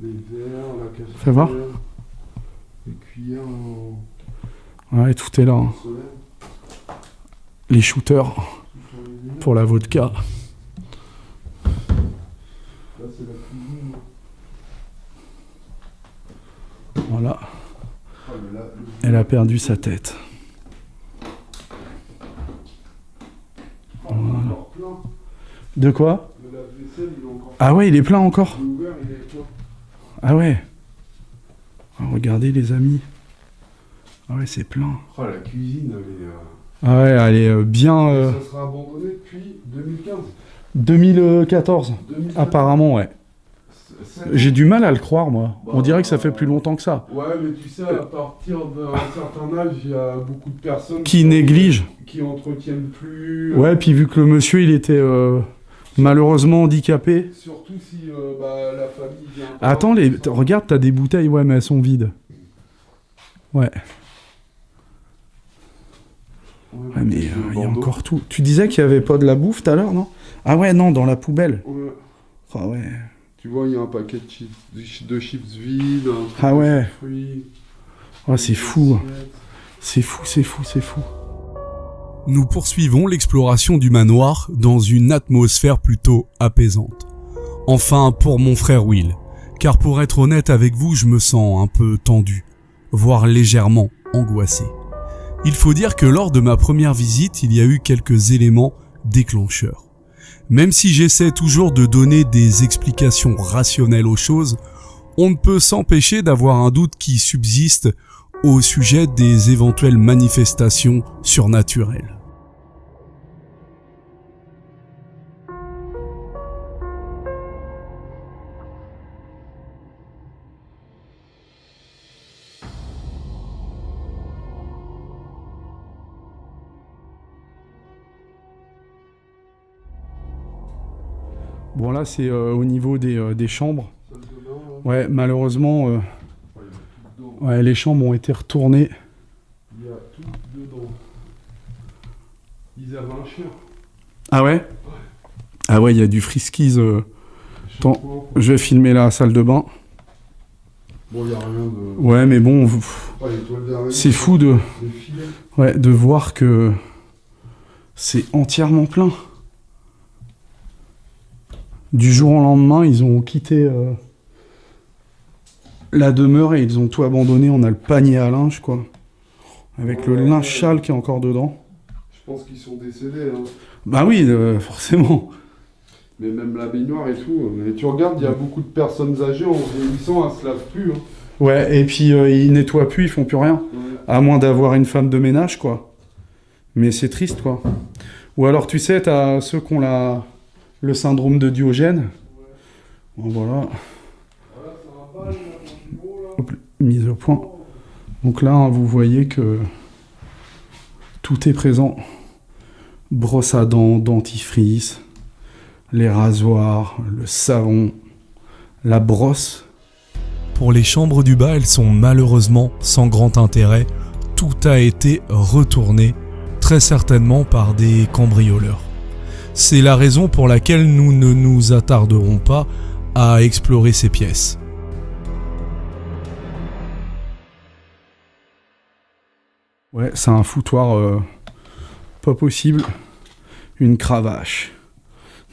Les verres, la cafetière. Fais voir. Les cuillères en Ouais, tout est là. Hein. solaire. Les shooters Tout sur les lunettes. pour la vodka. Là, c'est la cuisine. Voilà. Ah, mais là, Elle a perdu sa tête. il est encore plein. De quoi? Le lave-vaisselle, il est encore Ah ouais, il est plein encore. Il est ouvert, il est plein. Ah ouais. Ah, regardez les amis. Ah ouais, c'est plein. Oh, la cuisine, elle est... Ah ouais, elle est bien... Ça sera abandonné depuis 2015. 2014. 2015. Apparemment, ouais. J'ai du mal à le croire, moi. Bah, On dirait que ça fait plus longtemps que ça. Ouais, mais tu sais, à partir d'un certain âge, il y a beaucoup de personnes Qui néglige. qui entretiennent plus. Ouais, puis vu que le monsieur, il était malheureusement handicapé. Surtout si la famille vient. pas. Attends, regarde, t'as des bouteilles, ouais, mais elles sont vides. Ouais. Ouais, mais il y a encore tout. Tu disais qu'il n'y avait pas de la bouffe tout à l'heure, non? Ah ouais, non, dans la poubelle. Ouais. Ah ouais. Tu vois, il y a un paquet de chips vides. Un truc Ah ouais. de fruits, Oh, c'est des fou. assiettes. C'est fou, c'est fou, c'est fou. Nous poursuivons l'exploration du manoir dans une atmosphère plutôt apaisante. Enfin, pour mon frère Will, car pour être honnête avec vous, je me sens un peu tendu, voire légèrement angoissé. Il faut dire que lors de ma première visite, il y a eu quelques éléments déclencheurs. Même si j'essaie toujours de donner des explications rationnelles aux choses, on ne peut s'empêcher d'avoir un doute qui subsiste au sujet des éventuelles manifestations surnaturelles. Bon, là, c'est au niveau des chambres. Salle de bain, là. Ouais, malheureusement, Ouais, il y a tout dedans. ouais, les chambres ont été retournées. Il y a tout dedans. Ils avaient un chien. Ah ouais? Ah ouais, il y a du friskies. Attends, Shampoing, je vais filmer la salle de bain. Bon, y a rien de... Ouais, mais bon, Les toiles d'araignée, c'est fou de... les filets. Ouais, de voir que c'est entièrement plein. Du jour au lendemain, ils ont quitté la demeure et ils ont tout abandonné. On a le panier à linge, quoi. Avec le linge sale qui est encore dedans. Je pense qu'ils sont décédés, hein. Bah oui, forcément. Mais même la baignoire et tout. Mais tu regardes, il y a beaucoup de personnes âgées en vieillissant, elles se lavent plus, hein. Ouais, et puis ils nettoient plus, ils font plus rien. Ouais. À moins d'avoir une femme de ménage, quoi. Mais c'est triste, quoi. Ou alors, tu sais, t'as ceux qui ont le syndrome de Diogène. Bon, voilà. Hop, mise au point. Donc là, hein, vous voyez que tout est présent. Brosse à dents, dentifrice, les rasoirs, le savon, la brosse. Pour les chambres du bas, elles sont malheureusement sans grand intérêt. Tout a été retourné, très certainement par des cambrioleurs. C'est la raison pour laquelle nous ne nous attarderons pas à explorer ces pièces. Ouais, c'est un foutoir pas possible. Une cravache.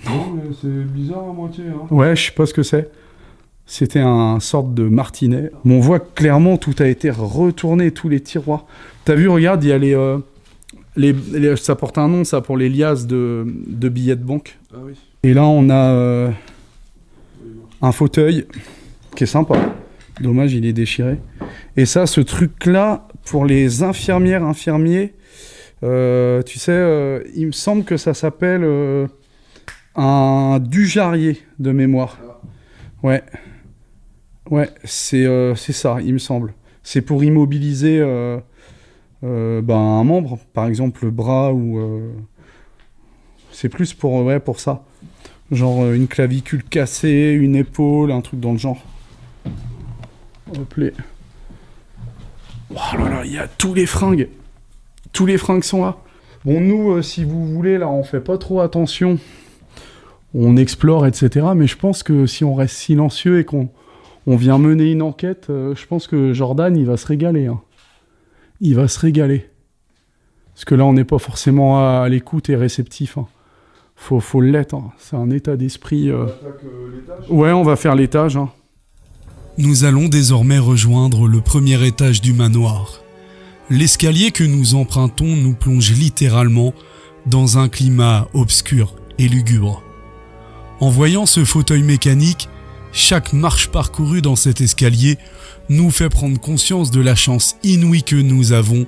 Non, mais c'est bizarre à moitié, hein. Ouais, je sais pas ce que c'est. C'était un sorte de martinet. Mais on voit clairement tout a été retourné, tous les tiroirs. T'as vu, regarde, il y a ça porte un nom, ça, pour les liasses de billets de banque. Ah oui. Et là, on a un fauteuil qui est sympa. Dommage, il est déchiré. Et ça, ce truc-là, pour les infirmières, infirmiers, tu sais, il me semble que ça s'appelle un dujarier de mémoire. Ouais. Ouais, c'est ça, il me semble. C'est pour immobiliser un membre, par exemple le bras ou... c'est plus pour ça. Genre une clavicule cassée, une épaule, un truc dans le genre. Hop là. Oh là là, il y a tous les fringues. Tous les fringues sont là. Bon, nous, si vous voulez, là, on fait pas trop attention. On explore, etc. Mais je pense que si on reste silencieux et qu'on vient mener une enquête, je pense que Jordan, il va se régaler. Hein. Il va se régaler. Parce que là, on n'est pas forcément à l'écoute et réceptif. Hein. Faut l'être. Hein. C'est un état d'esprit... On attaque l'étage. Ouais, on va faire l'étage. Hein. Nous allons désormais rejoindre le premier étage du manoir. L'escalier que nous empruntons nous plonge littéralement dans un climat obscur et lugubre. En voyant ce fauteuil mécanique, chaque marche parcourue dans cet escalier nous fait prendre conscience de la chance inouïe que nous avons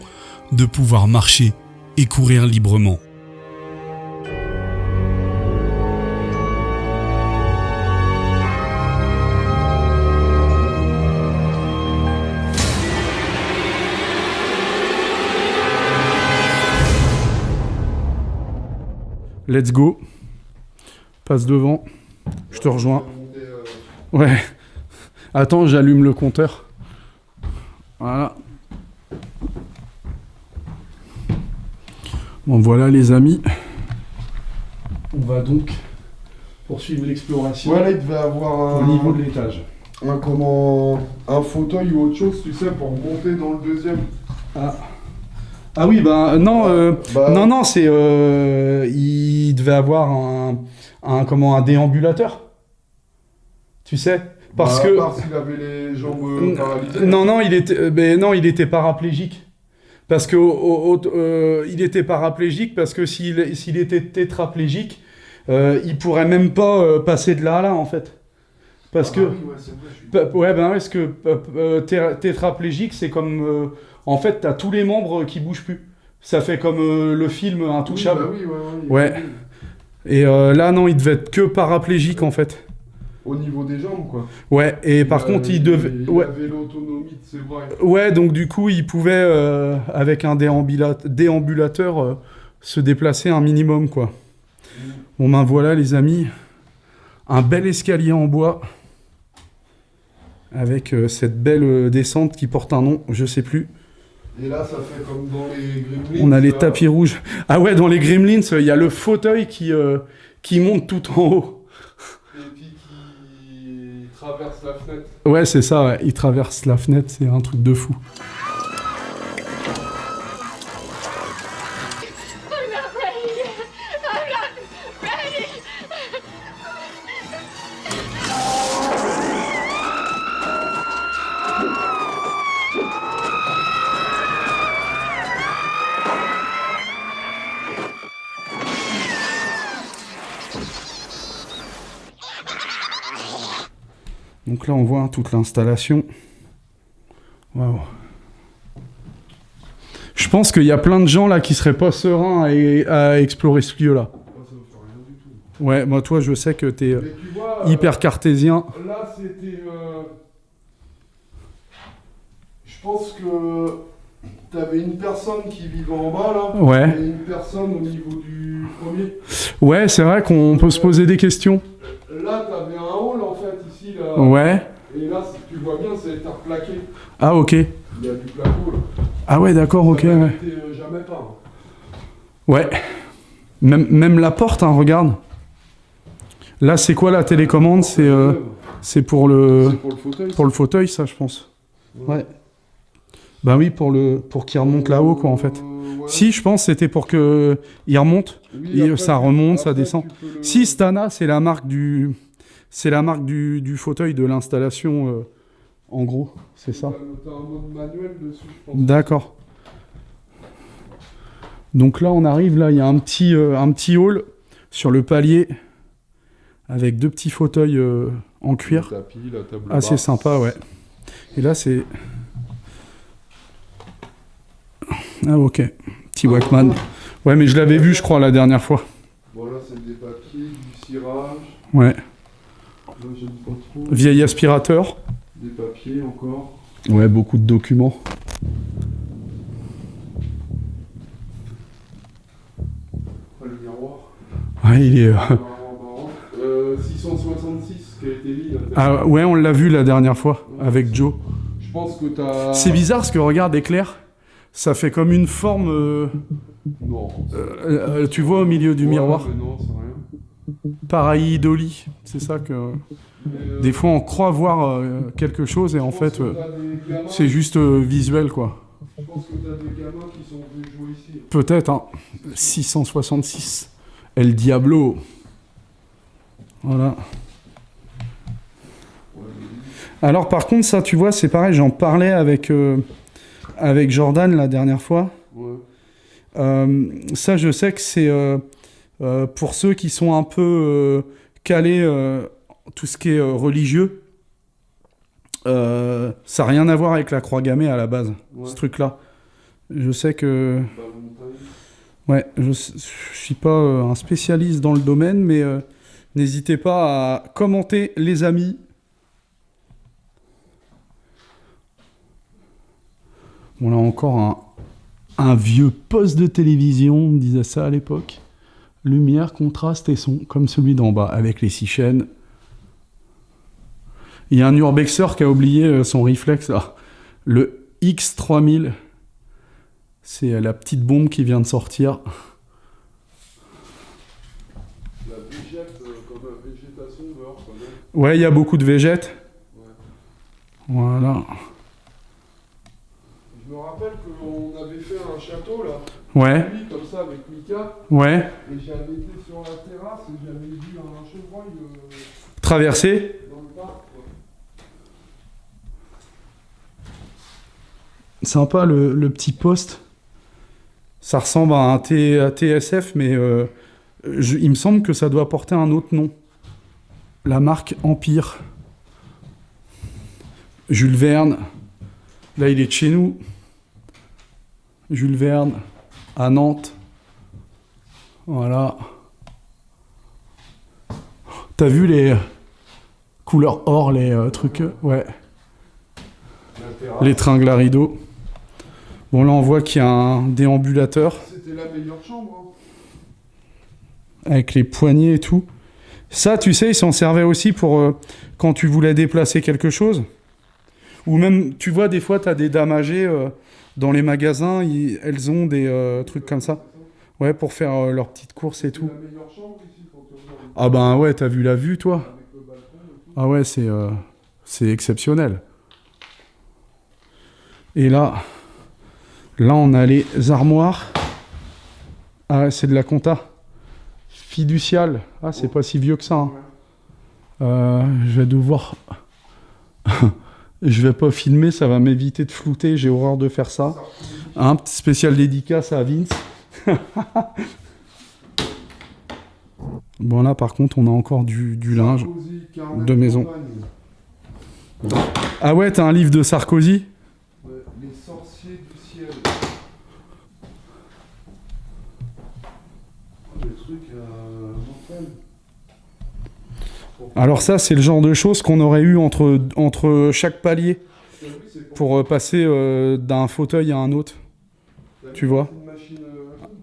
de pouvoir marcher et courir librement. Let's go. Passe devant. Je te rejoins. Ouais. Attends, j'allume le compteur. Voilà. Bon, voilà les amis. On va donc poursuivre l'exploration. Ouais, là, il devait avoir au niveau de l'étage. Un fauteuil ou autre chose, tu sais, pour monter dans le deuxième. Ah oui, bah non, Bah- non, c'est... il devait avoir un déambulateur. Tu sais. Parce À que... part s'il avait les jambes paralysées. Non, il était paraplégique. Parce que il était paraplégique parce que s'il était tétraplégique, il pourrait même pas passer de là à là en fait. Parce que Oui, ouais, c'est vrai, ouais, ben parce que tétraplégique, c'est comme en fait t'as tous les membres qui bougent plus. Ça fait comme le film Intouchable. Oui, Ouais. Et là non, il devait être que paraplégique en fait. Au niveau des jambes, quoi. Ouais. Et par contre, il devait. Il avait l'autonomie de ses bras. Ouais, donc du coup, il pouvait, avec un déambulateur, se déplacer un minimum, quoi. Bon ben voilà, les amis, un bel escalier en bois, avec cette belle descente qui porte un nom, je sais plus. Et là, ça fait comme dans les Gremlins. On a les là. tapis rouges. Ah ouais, dans les Gremlins, il y a le fauteuil qui monte tout en haut. Et puis qui traverse la fenêtre. Ouais, c'est ça, ouais. Il traverse la fenêtre, c'est un truc de fou. I'm not ready. I'm not ready. Donc là, on voit toute l'installation. Waouh. Je pense qu'il y a plein de gens là qui seraient pas sereins à explorer ce lieu-là. Ça va faire rien du tout. Ouais, moi, toi, je sais que t'es Mais tu vois, hyper cartésien. là, c'était... Je pense que t'avais une personne qui vivait en bas, là. Ouais. Et une personne au niveau du premier. Ouais, c'est vrai qu'on peut se poser des questions. Là, t'avais un hall, en fait, ici, là. Ouais. Et là, tu vois bien, c'est interplaqué. Ah, ok. Il y a du placo, là. Ah ouais, d'accord, ok. Ça Ouais. n'était jamais pas. Ouais. Même la porte, hein, regarde. Là, c'est quoi la télécommande? C'est pour le C'est pour le fauteuil. pour le fauteuil, ça, je pense. Ouais. Bah oui, pour qu'il remonte là-haut, quoi, en fait. Ouais. Si, je pense, c'était pour que il remonte. Oui, Et après, ça remonte, ça après, descend. tu peux le- Si, Stana, c'est la marque du fauteuil de l'installation, en gros, c'est ça. T'as un mode manuel dessus, je pense. D'accord. Donc là, on arrive, là, il y a un petit hall sur le palier avec deux petits fauteuils en cuir. Le tapis, la table Assez basse. sympa, ouais. Et là, c'est... Ah, ok. Petit Walkman. Ouais, mais je l'avais vu, je crois, la dernière fois. Voilà, c'est des papiers, du cirage. Ouais. Là, j'aime pas trop. Vieil aspirateur. Des papiers encore. Ouais, beaucoup de documents. Ah, le miroir. Ouais, il est... Marrant. 666 qui a été mis. Là, Ah, ouais, on l'a vu la dernière fois, avec Joe. Je pense que t'as... C'est bizarre, parce que regarde, éclair, ça fait comme une forme... Non. tu vois, au milieu du Ouais, miroir. mais non, c'est rien. Pareidolie. C'est ça que... Mais, Des fois, on croit voir quelque chose, et en je pense fait, que t'as des gamins- c'est juste visuel, quoi. Je pense que t'as des gamins qui sont venus jouer ici. Peut-être, hein. 666. El Diablo. Voilà. Alors, par contre, ça, tu vois, c'est pareil, j'en parlais avec Jordan la dernière fois. Ouais. Ça, je sais que c'est pour ceux qui sont un peu calés, tout ce qui est religieux. Ça n'a rien à voir avec la croix gammée à la base, Ouais. ce truc-là. Je sais que... Bah, montagne. Ouais, je suis pas un spécialiste dans le domaine, mais n'hésitez pas à commenter, les amis. On a encore un vieux poste de télévision, on disait ça à l'époque. Lumière, contraste et son, comme celui d'en bas, avec les 6 chaînes. Il y a un urbexer qui a oublié son réflexe, là. Le X3000. C'est la petite bombe qui vient de sortir. La végète, comme la végétation dehors, quand même. Ouais, il y a beaucoup de végètes. Ouais. Voilà. Je me rappelle qu'on avait fait un château, là. Ouais, Lui, comme ça, avec Mika. ouais. Et j'avais été sur la terrasse et j'avais vu un chevreuil Traversé. dans le parc. Quoi. Sympa le petit poste. Ça ressemble à un TSF, mais il me semble que ça doit porter un autre nom. La marque Empire. Jules Verne. Là, il est de chez nous. Jules Verne, à Nantes. Voilà. T'as vu les couleurs or, les trucs? Ouais. La terrasse. Les tringles à rideaux. Bon, là, on voit qu'il y a un déambulateur C'était la meilleure chambre. avec les poignées et tout. Ça, tu sais, ils s'en servaient aussi pour quand tu voulais déplacer quelque chose. Ou même, tu vois, des fois, tu as des dames âgées dans les magasins, elles ont des trucs comme ça. Ouais, pour faire leurs petites courses et tout. La meilleure chambre ici pour te voir Ah ben ouais, t'as vu la vue, toi? avec le balcon et tout. Ah ouais, c'est C'est exceptionnel. Et là, on a les armoires. Ah, c'est de la compta. Fiduciale. Ah, c'est pas si vieux que ça. Je vais devoir... Je vais pas filmer, ça va m'éviter de flouter. J'ai horreur de faire ça. Un petit spécial dédicace à Vince. Bon, là, par contre, on a encore du linge de maison. Ah ouais, t'as un livre de Sarkozy? Les sorciers du ciel. Des trucs mortels. Alors ça, c'est le genre de choses qu'on aurait eu entre chaque palier pour passer d'un fauteuil à un autre. Tu vois?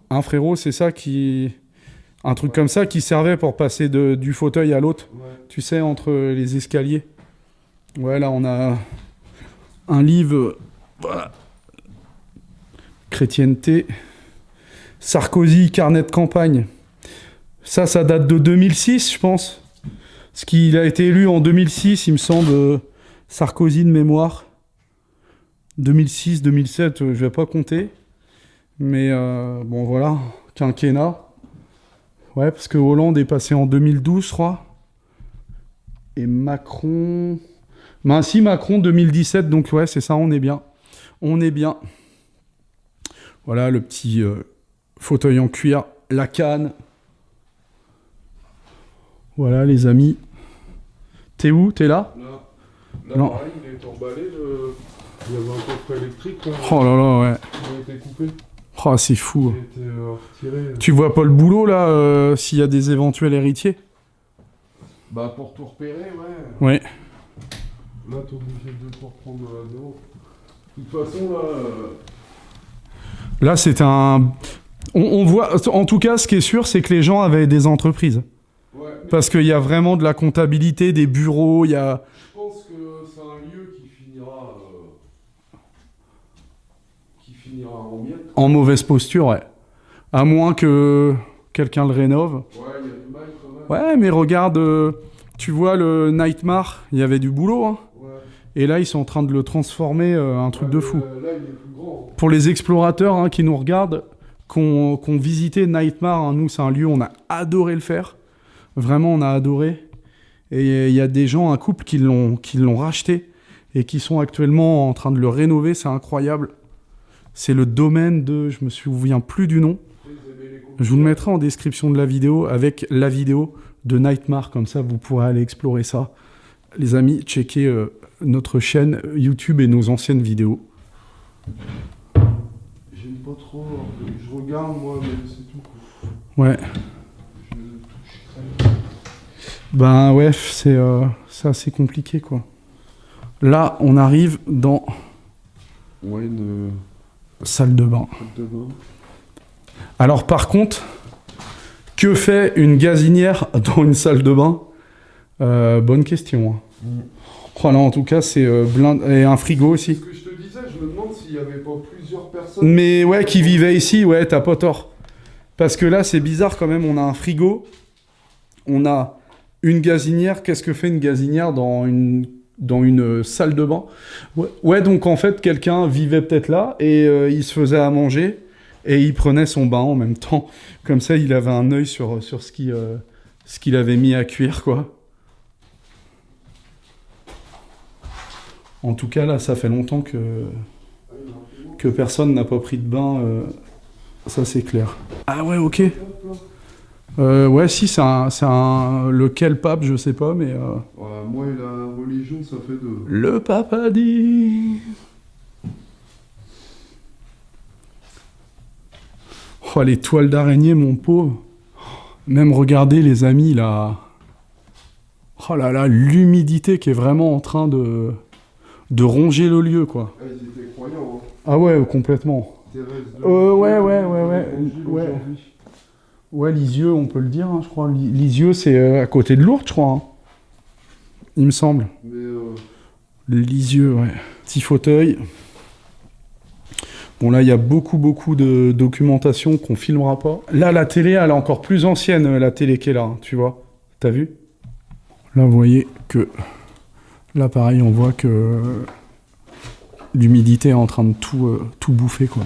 Un frérot, c'est ça qui... Un truc comme ça qui servait pour passer du fauteuil à l'autre. Tu sais, entre les escaliers. Ouais, là, on a un livre... Voilà. Chrétienté. Sarkozy, carnet de campagne. Ça date de 2006, je pense. Parce qu'il a été élu en 2006, il me semble, Sarkozy de mémoire. 2006, 2007, je vais pas compter. Mais bon, voilà, quinquennat. Ouais, parce que Hollande est passé en 2012, je crois. Et Macron... Ben si, Macron 2017, donc ouais, c'est ça, on est bien. On est bien. Voilà, le petit fauteuil en cuir, la canne. Voilà, les amis. T'es où? T'es là? Là Non. pareil, il est emballé. Il y avait un coffret électrique. Là, Oh là là, ouais. il a été coupé. Oh, c'est fou. Il a été retiré. Tu vois pas le boulot, là, s'il y a des éventuels héritiers? Bah, pour tout repérer, ouais. Ouais. Là, t'es obligé de tout reprendre à zéro. De toute façon, là... Là, c'est un... On voit... En tout cas, ce qui est sûr, c'est que les gens avaient des entreprises. Ouais, mais Parce qu'il y a vraiment de la comptabilité, des bureaux, il y a... je pense que c'est un lieu qui finira en miettes. En mauvaise posture, ouais. À moins que quelqu'un le rénove. Ouais, il y a du mal quand même. Ouais, mais regarde, tu vois le Nightmare, il y avait du boulot, hein. Ouais. Et là, ils sont en train de le transformer un truc de fou. Là, il est plus grand. Pour les explorateurs qui nous regardent, qu'on visitait Nightmare, hein, nous, c'est un lieu, on a adoré le faire. Vraiment, on a adoré. Et il y a des gens, un couple, qui l'ont racheté et qui sont actuellement en train de le rénover. C'est incroyable. C'est le domaine de... Je me souviens plus du nom. Je vous le mettrai en description de la vidéo avec la vidéo de Nightmare. Comme ça, vous pourrez aller explorer ça. Les amis, checkez notre chaîne YouTube et nos anciennes vidéos. J'aime pas trop. Je regarde, moi, mais c'est tout. Ouais. Je touche très. Ben ouais, c'est assez compliqué, quoi. Là, on arrive dans Ouais, une salle de bain. salle de bain. Alors par contre, que fait une gazinière dans une salle de bain? Bonne question. Hein. Oh là, en tout cas, c'est blindé. Et un frigo aussi. Ce que je te disais, je me demande s'il n'y avait pas plusieurs personnes. Mais ouais, qui vivaient ici, ouais, t'as pas tort. Parce que là, c'est bizarre quand même, on a un frigo, on a une gazinière. Qu'est-ce que fait une gazinière dans une salle de bain? Ouais, donc en fait, quelqu'un vivait peut-être là et il se faisait à manger et il prenait son bain en même temps. Comme ça, il avait un œil sur ce qu'il avait mis à cuire, quoi. En tout cas, là, ça fait longtemps que personne n'a pas pris de bain. Ça, c'est clair. Ah ouais, ok. Ouais, si, c'est lequel pape, je sais pas, mais... Ouais, moi et la religion, ça fait deux. Le pape a dit... Oh, les toiles d'araignée, mon pauvre. Même regardez, les amis, là... Oh là là, l'humidité qui est vraiment en train de ronger le lieu, quoi. Ah, ils étaient croyants, hein. Ah ouais, complètement. Thérèse de... Ouais. Évangile Ouais. aujourd'hui. Ouais, Lisieux, on peut le dire, hein, je crois. Lisieux, c'est à côté de Lourdes, je crois. Hein. Il me semble. Mais Lisieux, ouais. Petit fauteuil. Bon, là, il y a beaucoup de documentation qu'on filmera pas. Là, la télé, elle est encore plus ancienne, la télé qui est là, hein, tu vois. T'as vu? Là, vous voyez que Là, pareil, on voit que l'humidité est en train de tout bouffer, quoi.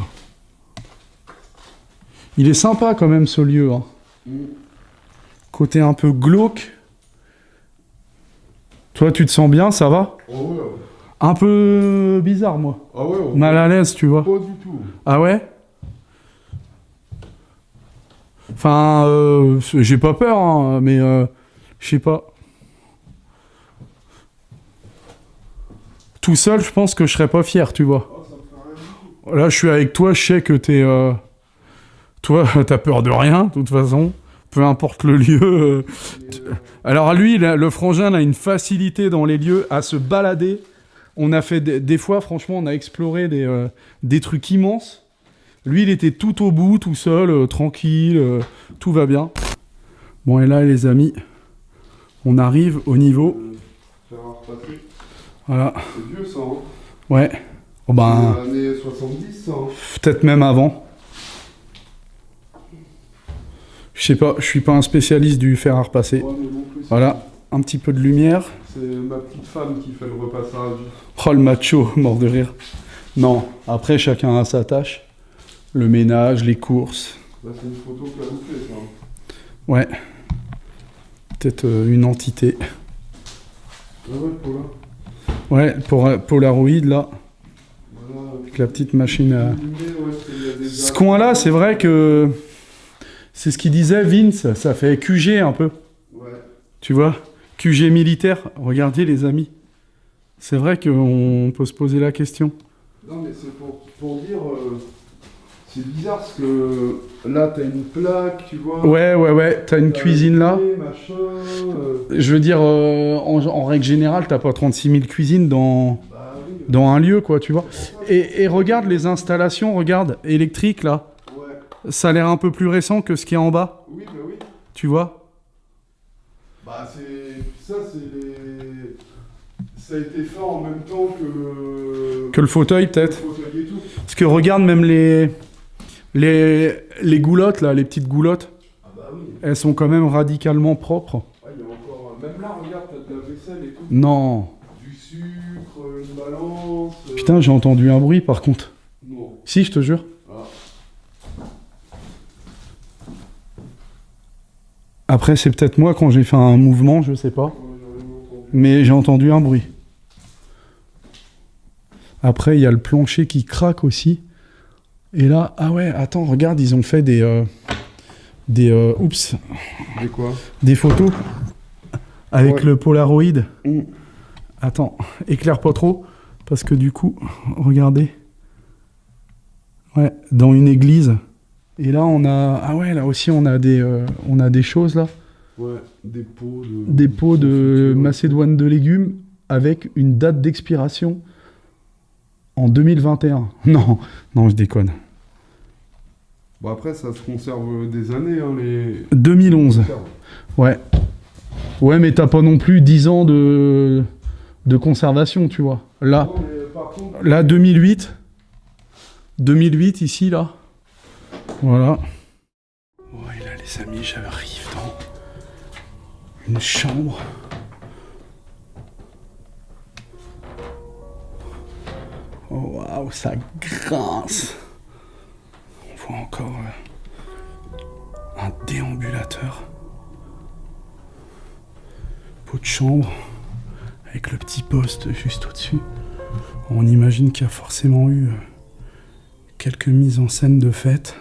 Il est sympa, quand même, ce lieu. Hein. Côté un peu glauque. Toi, tu te sens bien, ça va? Oh ouais. Un peu bizarre, moi. Ah ouais, Mal à l'aise, tu vois. pas du tout. Ah ouais? Enfin, j'ai pas peur, hein, mais je sais pas. Tout seul, je pense que je serais pas fier, tu vois. Ah, ça me fait rien du tout. Là, je suis avec toi, je sais que t'es... Toi, t'as peur de rien, de toute façon. Peu importe le lieu. Alors lui, le frangin a une facilité dans les lieux à se balader. On a fait des fois, franchement, on a exploré des trucs immenses. Lui, il était tout au bout, tout seul, tranquille, tout va bien. Bon, et là, les amis, on arrive au niveau... Faire un repasser. Voilà. C'est vieux ça, hein. Ouais. Oh ben, C'est les années 70 ça. Hein. peut-être même avant. Je sais pas, je suis pas un spécialiste du fer à repasser. Ouais, mais non plus, Voilà, un petit peu de lumière. c'est ma petite femme qui fait le repassage. Oh, le macho, mort de rire. Non, après, chacun a sa tâche. Le ménage, les courses. Là, c'est une photo que la vous fait, ça. Ouais. Peut-être une entité. Ah ouais, Paula. Ouais, pour Polaroid, là, Voilà. avec la petite machine à... Ouais, il y a des Ce coin-là, c'est vrai que... C'est ce qu'il disait, Vince, ça fait QG un peu. Ouais. Tu vois, QG militaire. Regardez, les amis. C'est vrai qu'on peut se poser la question. Non, mais c'est pour dire. C'est bizarre parce que là, t'as une plaque, tu vois. Ouais, t'as une cuisine là. Machin, Je veux dire, en règle générale, t'as pas 36 000 cuisines bah oui. dans un lieu, quoi, tu vois. Et regarde les installations, regarde, électriques là. Ouais. Ça a l'air un peu plus récent que ce qui est en bas, Oui, bah oui. tu vois. Bah, c'est. Ça, c'est les. Ça a été fait en même temps Que le fauteuil, le peut-être. fauteuil et tout. Parce que regarde même les goulottes là, les petites goulottes, Ah, bah oui. elles sont quand même radicalement propres. Ouais, il y a encore. Même là, regarde, t'as de la vaisselle et tout. Non. Du sucre, une balance. Putain, j'ai entendu un bruit par contre. Non. Si, je te jure. Ah. Après, c'est peut-être moi quand j'ai fait un mouvement, je sais pas. Ouais, j'ai rien entendu. Mais j'ai entendu un bruit. Après, il y a le plancher qui craque aussi. Et là, ah ouais, attends, regarde, ils ont fait oups, Et quoi? des photos avec Ouais. le Polaroid. Mm. Attends, éclaire pas trop, parce que du coup, regardez. Ouais, dans une église. Et là, on a, ah ouais, là aussi, on a des choses là. Ouais, des pots de. Des pots de Macédoine de légumes avec une date d'expiration en 2021. Non, je déconne. Bon, après, ça se conserve des années, hein, les. 2011. Ouais. Ouais, mais t'as pas non plus 10 ans de conservation, tu vois. Là, Non, mais par contre. là 2008. 2008 ici, là. Voilà. Ouais, là, les amis, j'arrive dans une chambre. Oh, waouh, ça grince. On voit encore un déambulateur. Pot de chambre avec le petit poste juste au-dessus. On imagine qu'il y a forcément eu quelques mises en scène de fête.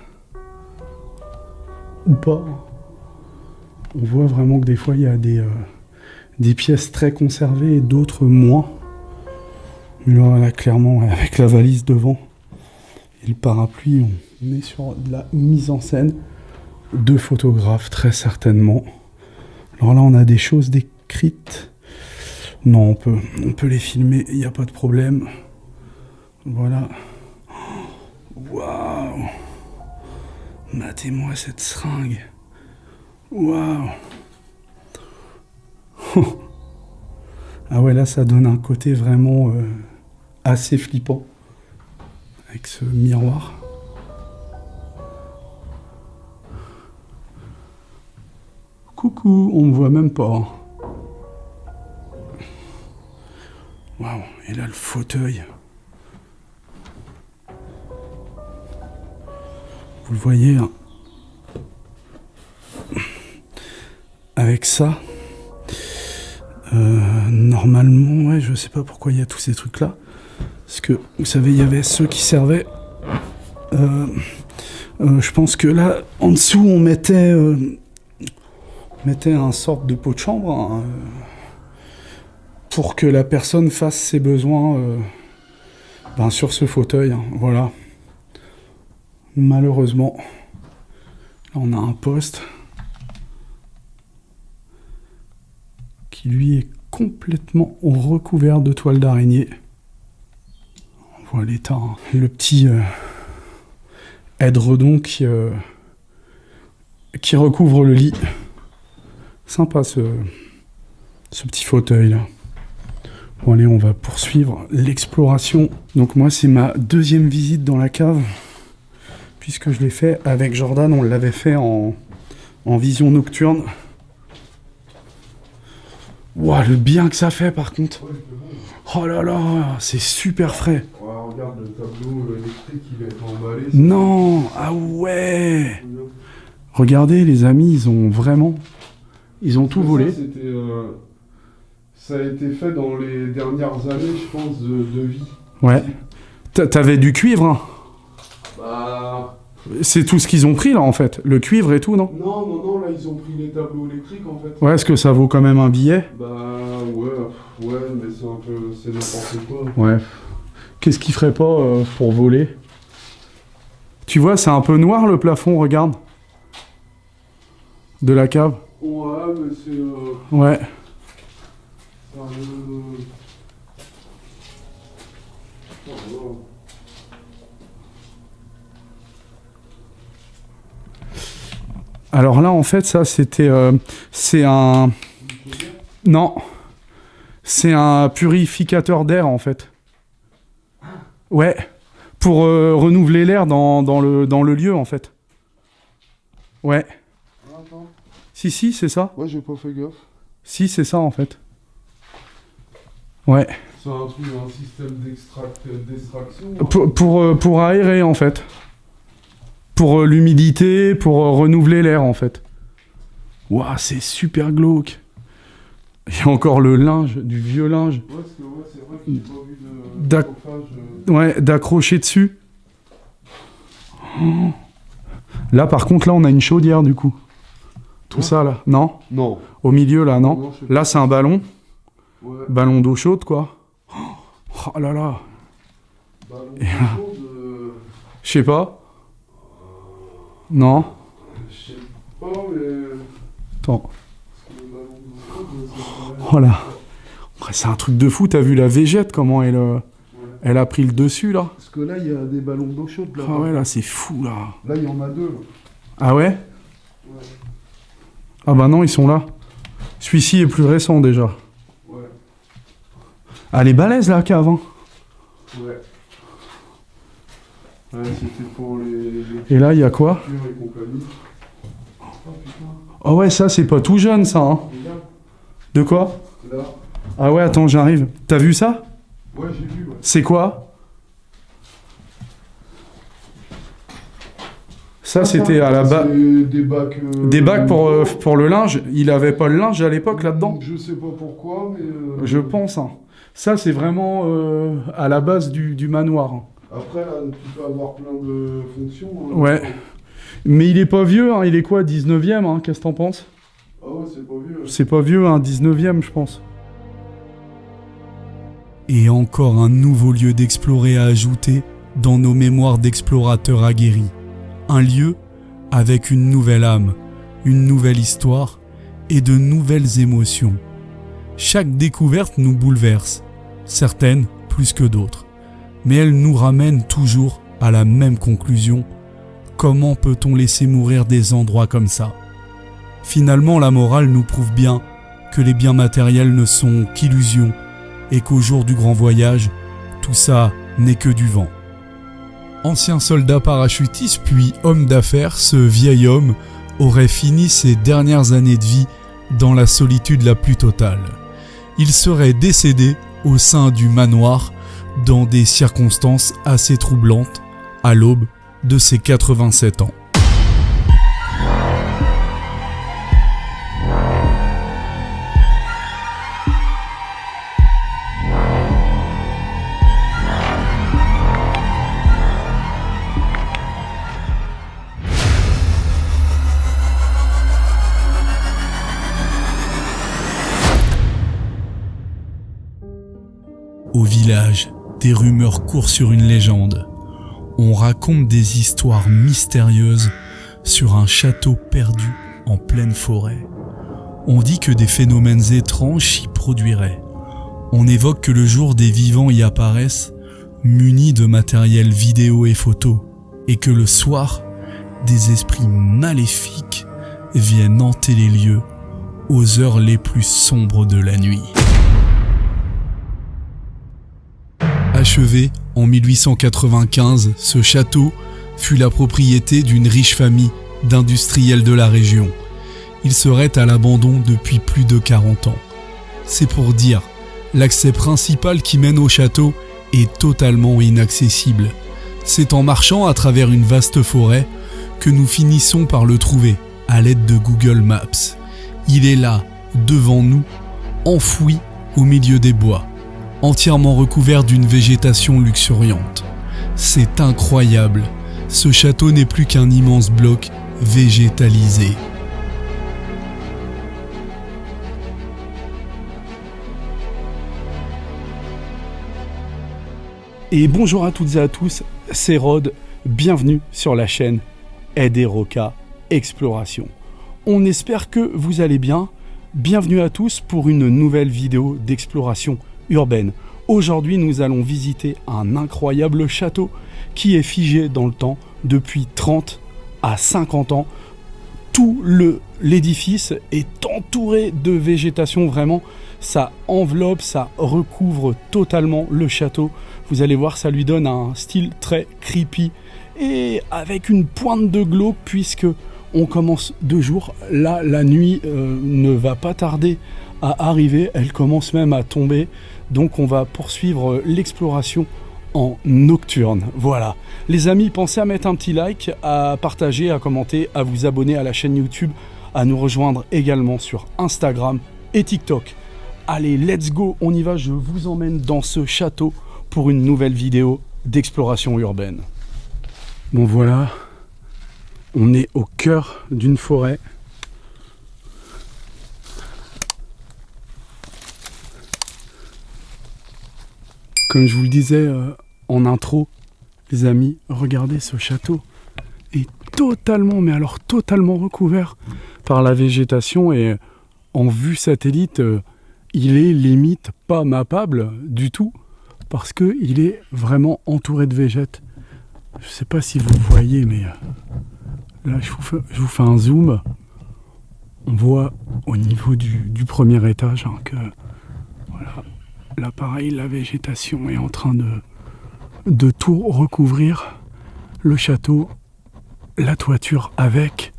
Ou pas. On voit vraiment que des fois il y a des pièces très conservées et d'autres moins. Mais là clairement avec la valise devant et le parapluie, on est sur de la mise en scène de photographes très certainement. Alors là on a des choses décrites. Non, on peut les filmer, il n'y a pas de problème. Voilà. Waouh! Matez-moi cette seringue. Waouh! Ah ouais, là, ça donne un côté vraiment assez flippant. Avec ce miroir. Coucou, on me voit même pas. Et là, le fauteuil. Vous le voyez, hein. Avec ça, normalement, ouais, je sais pas pourquoi il y a tous ces trucs-là. Parce que, vous savez, il y avait ceux qui servaient. Je pense que là, en dessous, on mettait un sorte de pot de chambre hein, pour que la personne fasse ses besoins sur ce fauteuil. Hein, voilà. Malheureusement, là, on a un poste qui, lui, est complètement recouvert de toile d'araignée. On voit l'état. Hein. Le petit édredon qui recouvre le lit. Sympa ce petit fauteuil là. Bon allez, on va poursuivre l'exploration. Donc moi c'est ma deuxième visite dans la cave. Puisque je l'ai fait avec Jordan, on l'avait fait en vision nocturne. Ouah, le bien que ça fait par contre. Oh là là, c'est super frais. Ouais, regarde le tableau électrique, il est emballé. Non, ah ouais. Regardez les amis, ils ont tout volé. Ça a été fait dans les dernières années, je pense, de vie. Ouais. T'avais du cuivre, hein. Bah... C'est tout ce qu'ils ont pris là en fait, le cuivre et tout, non? Non, là ils ont pris les tableaux électriques en fait. Ouais, est-ce que ça vaut quand même un billet? Bah ouais, mais c'est n'importe quoi. Ouais. Qu'est-ce qu'ils feraient pas pour voler? Tu vois, c'est un peu noir le plafond, regarde. De la cave. Ouais, mais c'est... Ouais. Alors là, en fait, ça, c'était... c'est un... Non. C'est un purificateur d'air, en fait. Ouais. Pour renouveler l'air dans le lieu, en fait. Ouais. Attends. Si, c'est ça. Ouais, j'ai pas fait gaffe. Si, c'est ça, en fait. Ouais. C'est un système d'extraction. Pour aérer, en fait. Pour l'humidité, pour renouveler l'air, en fait. Waouh, c'est super glauque. Il y a encore le linge, du vieux linge. Ouais, c'est vrai que j'ai pas vu de chauffage. Ouais, d'accrocher dessus. Oh. Là, par contre, là, on a une chaudière, du coup. Tout ça, là. Non? Non. Au milieu, là, non? Non, là, c'est un ballon. Ouais. Ballon d'eau chaude, quoi. Oh là là. Ballon Et là. chaude, je sais pas. Non? je sais pas, mais... Attends. Le ballon d'eau chaude, Oh là. C'est un truc de fou. T'as vu la végète, comment elle a pris le dessus, là? Parce que là, il y a des ballons d'eau chaude, là. Ah ouais, là, c'est fou, là. Là, il y en a deux, là. Ah ouais? Ouais. Ah bah non, ils sont là. Celui-ci est plus récent, déjà. Ouais. Ah, elle est balèze, la cave, hein. Ouais. Ouais, c'était pour les Et là, il y a quoi? et compagnie. Oh putain. Oh ouais, ça, c'est pas tout jeune, ça, hein. Regarde, De quoi? là. Ah ouais, attends, j'arrive. T'as vu ça? Ouais, j'ai vu, ouais. C'est quoi? Ça, c'était à la base... C'est des bacs... Des bacs pour le linge. Il avait pas le linge à l'époque, là-dedans? Je sais pas pourquoi, mais... Je pense, hein. Ça, c'est vraiment à la base du manoir. Hein. Après, là, tu peux avoir plein de fonctions. Hein, Ouais. Mais il est pas vieux, hein. Il est quoi, 19e, hein? Qu'est-ce que t'en penses? Ah ouais, c'est pas vieux. C'est pas vieux, hein, 19e, je pense. Et encore un nouveau lieu d'explorer à ajouter dans nos mémoires d'explorateurs aguerris. Un lieu avec une nouvelle âme, une nouvelle histoire et de nouvelles émotions. Chaque découverte nous bouleverse, certaines plus que d'autres, mais elles nous ramènent toujours à la même conclusion. Comment peut-on laisser mourir des endroits comme ça? Finalement, la morale nous prouve bien que les biens matériels ne sont qu'illusions et qu'au jour du grand voyage, tout ça n'est que du vent. Ancien soldat parachutiste puis homme d'affaires, ce vieil homme aurait fini ses dernières années de vie dans la solitude la plus totale. Il serait décédé au sein du manoir dans des circonstances assez troublantes à l'aube de ses 87 ans. Au village, des rumeurs courent sur une légende. On raconte des histoires mystérieuses sur un château perdu en pleine forêt. On dit que des phénomènes étranges s'y produiraient. On évoque que le jour des vivants y apparaissent, munis de matériel vidéo et photo, et que le soir, des esprits maléfiques viennent hanter les lieux aux heures les plus sombres de la nuit. Achevé en 1895, ce château fut la propriété d'une riche famille d'industriels de la région. Il serait à l'abandon depuis plus de 40 ans. C'est pour dire, l'accès principal qui mène au château est totalement inaccessible. C'est en marchant à travers une vaste forêt que nous finissons par le trouver à l'aide de Google Maps. Il est là, devant nous, enfoui au milieu des bois, entièrement recouvert d'une végétation luxuriante. C'est incroyable, ce château n'est plus qu'un immense bloc végétalisé. Et bonjour à toutes et à tous, c'est Rod, bienvenue sur la chaîne Ederoka Exploration. On espère que vous allez bien, bienvenue à tous pour une nouvelle vidéo d'exploration urbaine. Aujourd'hui, nous allons visiter un incroyable château qui est figé dans le temps depuis 30 à 50 ans. Tout l'édifice est entouré de végétation, vraiment, ça enveloppe, ça recouvre totalement le château. Vous allez voir, ça lui donne un style très creepy et avec une pointe de glauque puisque on commence de jour. Là, la nuit ne va pas tarder à arriver, elle commence même à tomber. Donc on va poursuivre l'exploration en nocturne. Voilà. Les amis, pensez à mettre un petit like, à partager, à commenter, à vous abonner à la chaîne YouTube, à nous rejoindre également sur Instagram et TikTok. Allez, let's go, on y va, je vous emmène dans ce château pour une nouvelle vidéo d'exploration urbaine. Bon voilà, on est au cœur d'une forêt. Comme je vous le disais en intro, les amis, regardez, ce château est totalement, mais alors totalement recouvert par la végétation et en vue satellite, il est limite pas mappable du tout parce qu'il est vraiment entouré de végète. Je sais pas si vous voyez, mais là je vous fais un zoom. On voit au niveau du premier étage que voilà. Là, pareil, la végétation est en train de tout recouvrir. Le château, la toiture avec.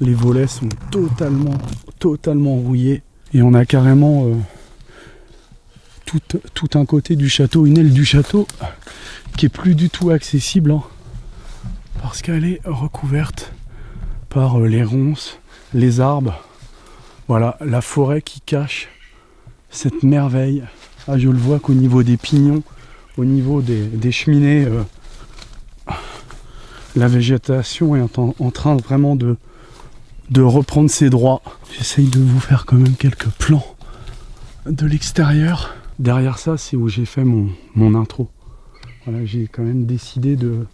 Les volets sont totalement rouillés. Et on a carrément tout un côté du château, une aile du château, qui est plus du tout accessible. Parce qu'elle est recouverte par les ronces, les arbres. Voilà, la forêt qui cache cette merveille. Ah, je le vois qu'au niveau des pignons, au niveau des cheminées, la végétation est en train vraiment de reprendre ses droits. J'essaye de vous faire quand même quelques plans de l'extérieur. Derrière ça, c'est où j'ai fait mon intro. Voilà, j'ai quand même décidé de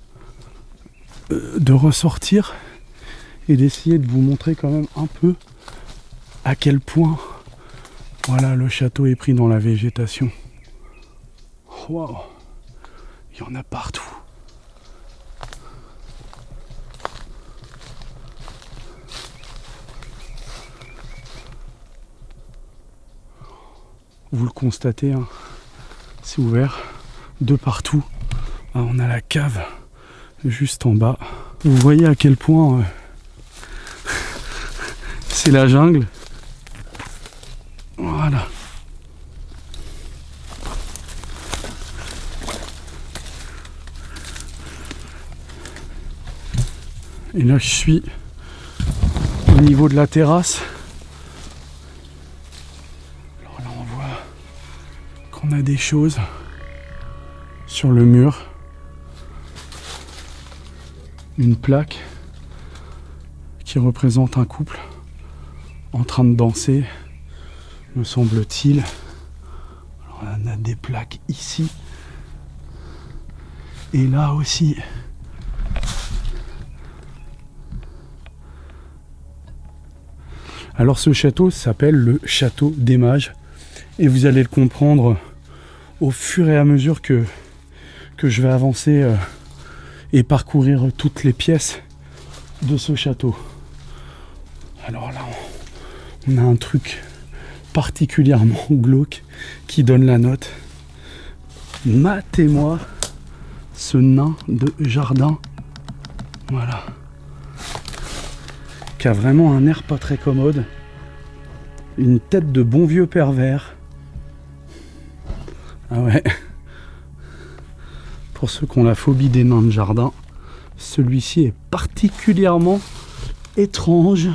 ressortir et d'essayer de vous montrer quand même un peu à quel point voilà, le château est pris dans la végétation. Waouh, il y en a partout. Vous le constatez, hein, c'est ouvert de partout. Ah, on a la cave juste en bas. Vous voyez à quel point c'est la jungle. Voilà. Et là, je suis au niveau de la terrasse. Alors là, on voit qu'on a des choses sur le mur. Une plaque qui représente un couple en train de danser, me semble-t-il. Alors, on a des plaques ici. Et là aussi. Alors ce château s'appelle le Château des Mages. Et vous allez le comprendre au fur et à mesure que je vais avancer et parcourir toutes les pièces de ce château. Alors là, on a un truc particulièrement glauque qui donne la note. Matez-moi ce nain de jardin. Voilà. Qui a vraiment un air pas très commode. Une tête de bon vieux pervers. Ah ouais. Pour ceux qui ont la phobie des nains de jardin, celui-ci est particulièrement étrange.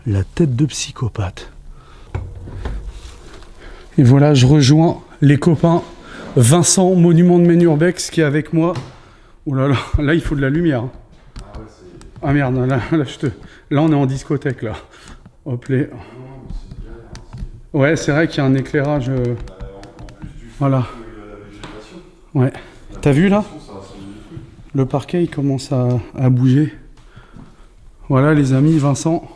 La tête de psychopathe. Et voilà, je rejoins les copains. Vincent, monument de Ménurbex, qui est avec moi. Oh là là, là il faut de la lumière. Ah merde, là on est en discothèque là. Hop là. Ouais, c'est vrai qu'il y a un éclairage. Voilà. Ouais. T'as vu là? Le parquet il commence à bouger. Voilà les amis, Vincent.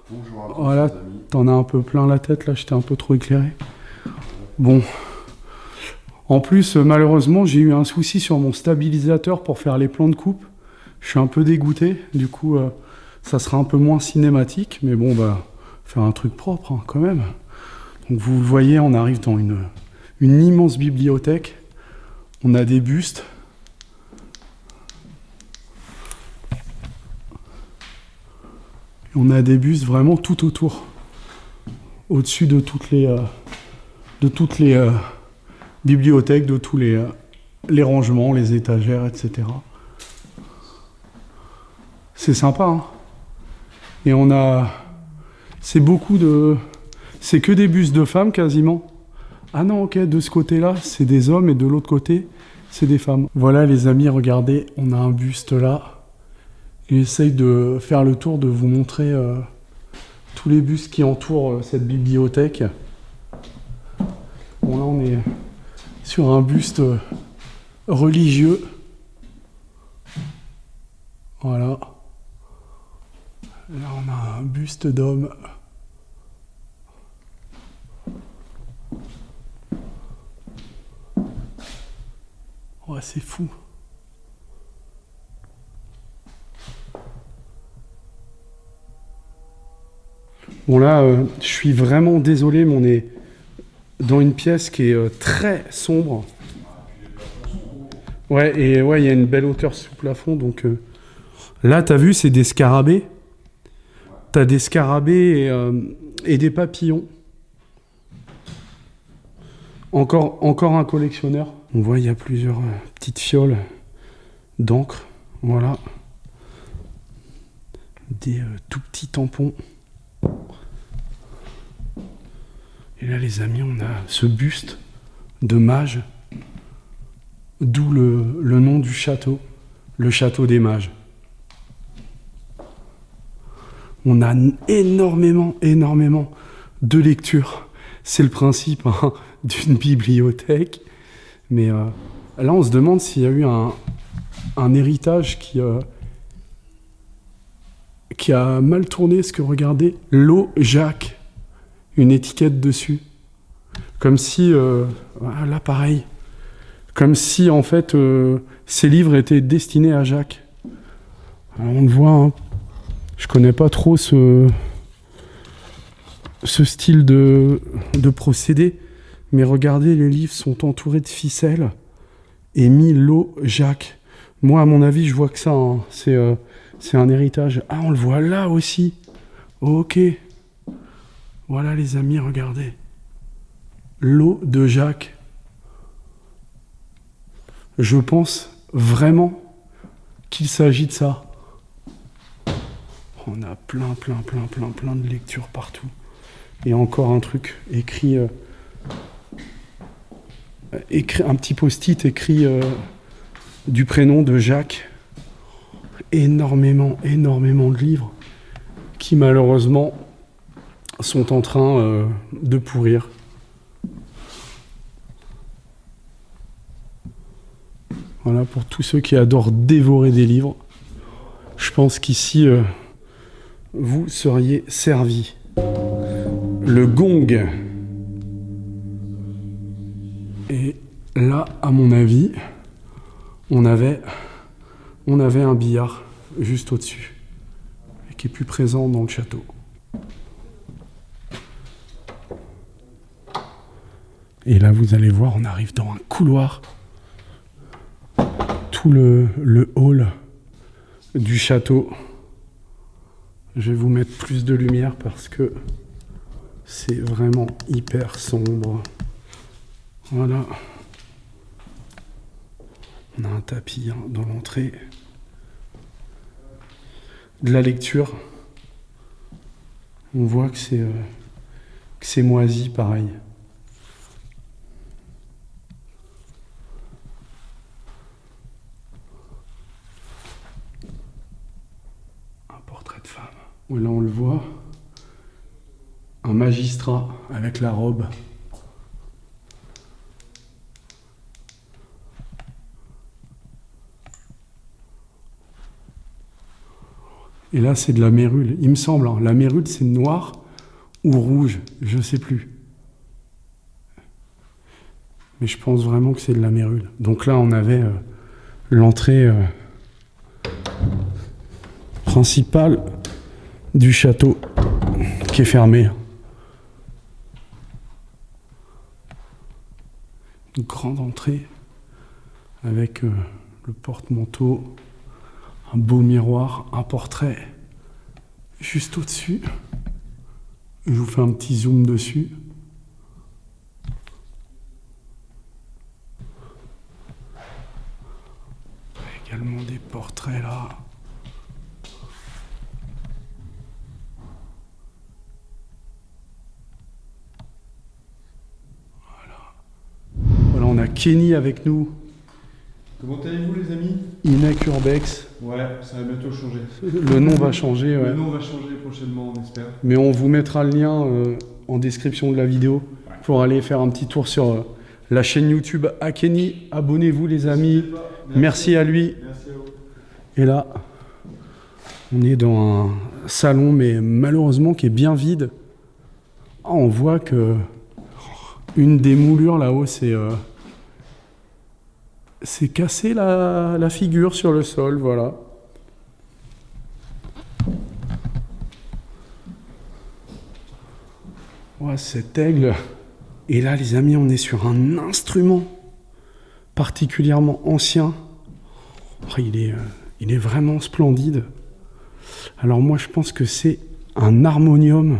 Bonjour à tous, Voilà, les amis. t'en as un peu plein la tête là, j'étais un peu trop éclairé. Bon. En plus, malheureusement, j'ai eu un souci sur mon stabilisateur pour faire les plans de coupe. Je suis un peu dégoûté, du coup, ça sera un peu moins cinématique, mais bon, bah, faire un truc propre, hein, quand même. Donc vous le voyez, on arrive dans une immense bibliothèque. On a des bustes. Et on a des bustes vraiment tout autour. Au-dessus de toutes les bibliothèques, de tous les rangements, les étagères, etc. C'est sympa, hein. Et on a... C'est que des bustes de femmes, quasiment. Ah non, ok, de ce côté-là, c'est des hommes, et de l'autre côté, c'est des femmes. Voilà, les amis, regardez, on a un buste là. J'essaye de faire le tour, de vous montrer tous les bustes qui entourent cette bibliothèque. Bon, là, on est sur un buste religieux. Voilà. Là, on a un buste d'homme. Ouais, c'est fou. Bon, là, je suis vraiment désolé, mais on est dans une pièce qui est très sombre. Ouais, et ouais, il y a une belle hauteur sous plafond, donc... Là, t'as vu, c'est des scarabées. T'as des scarabées et des papillons. Encore un collectionneur. On voit, il y a plusieurs petites fioles d'encre. Voilà. Des tout petits tampons. Et là, les amis, on a ce buste de mage. D'où le nom du château. Le Château des Mages. On a énormément de lectures. C'est le principe, hein, d'une bibliothèque. Mais là, on se demande s'il y a eu un héritage qui a mal tourné. Ce que regardez, l'eau Jacques, une étiquette dessus. Comme si, là pareil, comme si en fait ces livres étaient destinés à Jacques. Alors, on le voit, hein. Je connais pas trop ce style de procédé, mais regardez, les livres sont entourés de ficelles et mis l'eau Jacques. Moi, à mon avis, je vois que ça, hein. C'est un héritage. Ah, on le voit là aussi. Ok. Voilà, les amis, regardez. L'eau de Jacques. Je pense vraiment qu'il s'agit de ça. On a plein de lectures partout. Et encore un truc écrit, un petit post-it écrit du prénom de Jacques. Énormément de livres qui malheureusement sont en train de pourrir. Voilà, pour tous ceux qui adorent dévorer des livres, je pense qu'ici, vous seriez servis. Le gong. Et là, à mon avis, on avait un billard juste au-dessus, et qui est plus présent dans le château. Et là, vous allez voir, on arrive dans un couloir. Tout le hall du château. Je vais vous mettre plus de lumière parce que c'est vraiment hyper sombre. Voilà. On a un tapis dans l'entrée. De la lecture. On voit que c'est moisi pareil. Femme. Là on le voit, un magistrat avec la robe. Et là c'est de la mérule, il me semble. La mérule c'est noir ou rouge, je sais plus. Mais je pense vraiment que c'est de la mérule. Donc là on avait l'entrée principale du château qui est fermée. Une grande entrée avec le porte-manteau, un beau miroir, un portrait juste au-dessus. Je vous fais un petit zoom dessus. Également des portraits là. On a Kenny avec nous. Comment allez-vous les amis? Inek Urbex. Ouais, ça va bientôt changer. Le nom va changer, ouais. Le nom va changer prochainement, on espère. Mais on vous mettra le lien en description de la vidéo pour aller faire un petit tour sur la chaîne YouTube à Kenny. Abonnez-vous les amis. Merci à lui. Merci à vous. Et là, on est dans un salon, mais malheureusement qui est bien vide. Ah, on voit que une des moulures là-haut, c'est cassé la figure sur le sol, voilà. Ouais, cet aigle. Et là, les amis, on est sur un instrument particulièrement ancien. Oh, il est vraiment splendide. Alors moi, je pense que c'est un harmonium.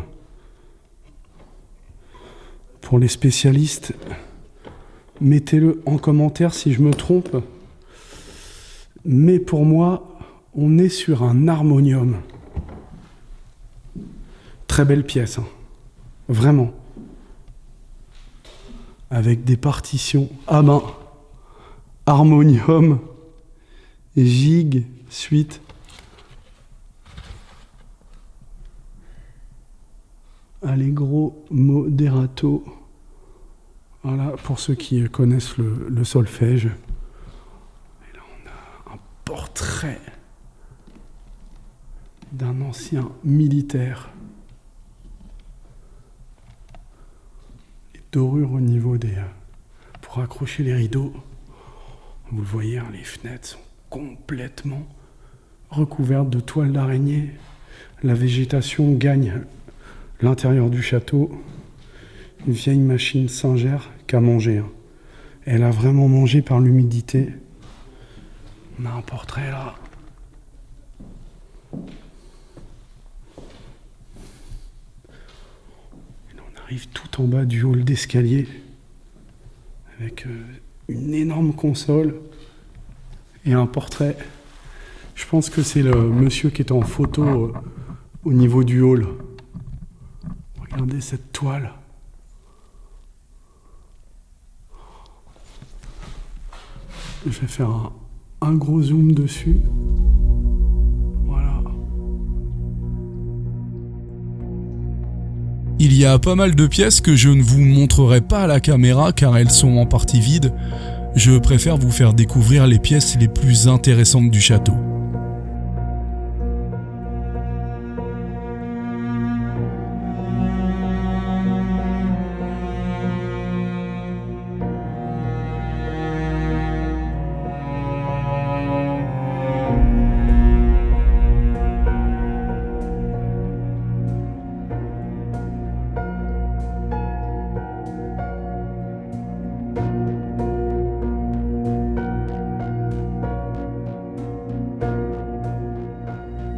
Pour les spécialistes, mettez-le en commentaire si je me trompe. Mais pour moi, on est sur un harmonium. Très belle pièce, hein. Vraiment. Avec des partitions à main. Harmonium, gigue, suite. Allegro, moderato. Voilà, pour ceux qui connaissent le solfège. Et là, on a un portrait d'un ancien militaire. Les dorures au niveau des... pour accrocher les rideaux. Vous le voyez, hein, les fenêtres sont complètement recouvertes de toiles d'araignée. La végétation gagne l'intérieur du château. Une vieille machine singère qui a mangé. Hein. Elle a vraiment mangé par l'humidité. On a un portrait là. Et là, on arrive tout en bas du hall d'escalier avec une énorme console et un portrait Je pense que c'est le monsieur qui était en photo au niveau du hall. Regardez cette toile. Je vais faire un gros zoom dessus. Voilà. Il y a pas mal de pièces que je ne vous montrerai pas à la caméra car elles sont en partie vides. Je préfère vous faire découvrir les pièces les plus intéressantes du château.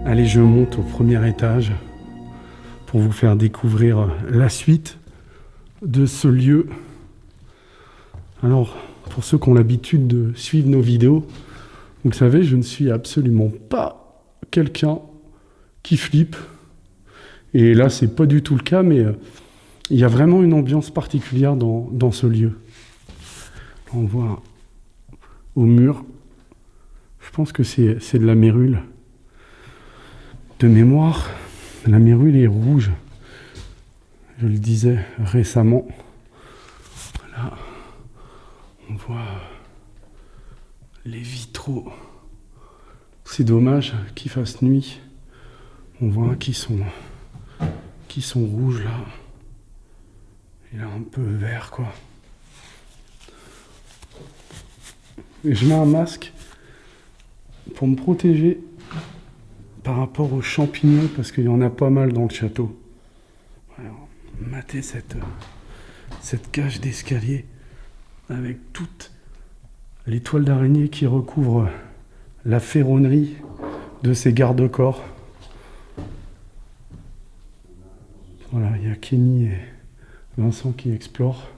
Allez, je monte au premier étage pour vous faire découvrir la suite de ce lieu. Alors, pour ceux qui ont l'habitude de suivre nos vidéos, vous le savez, je ne suis absolument pas quelqu'un qui flippe. Et là, c'est pas du tout le cas, mais il y a vraiment une ambiance particulière dans ce lieu. On voit au mur, je pense que c'est de la mérule. De mémoire, la mérule est rouge. Je le disais récemment. Là, on voit les vitraux. C'est dommage qu'il fasse nuit. On voit qu'ils sont rouges là. Et là un peu vert quoi. Et je mets un masque pour me protéger par rapport aux champignons, parce qu'il y en a pas mal dans le château. Alors, matez cette cage d'escalier avec toutes les toiles d'araignée qui recouvrent la ferronnerie de ces garde-corps. Voilà, il y a Kenny et Vincent qui explorent.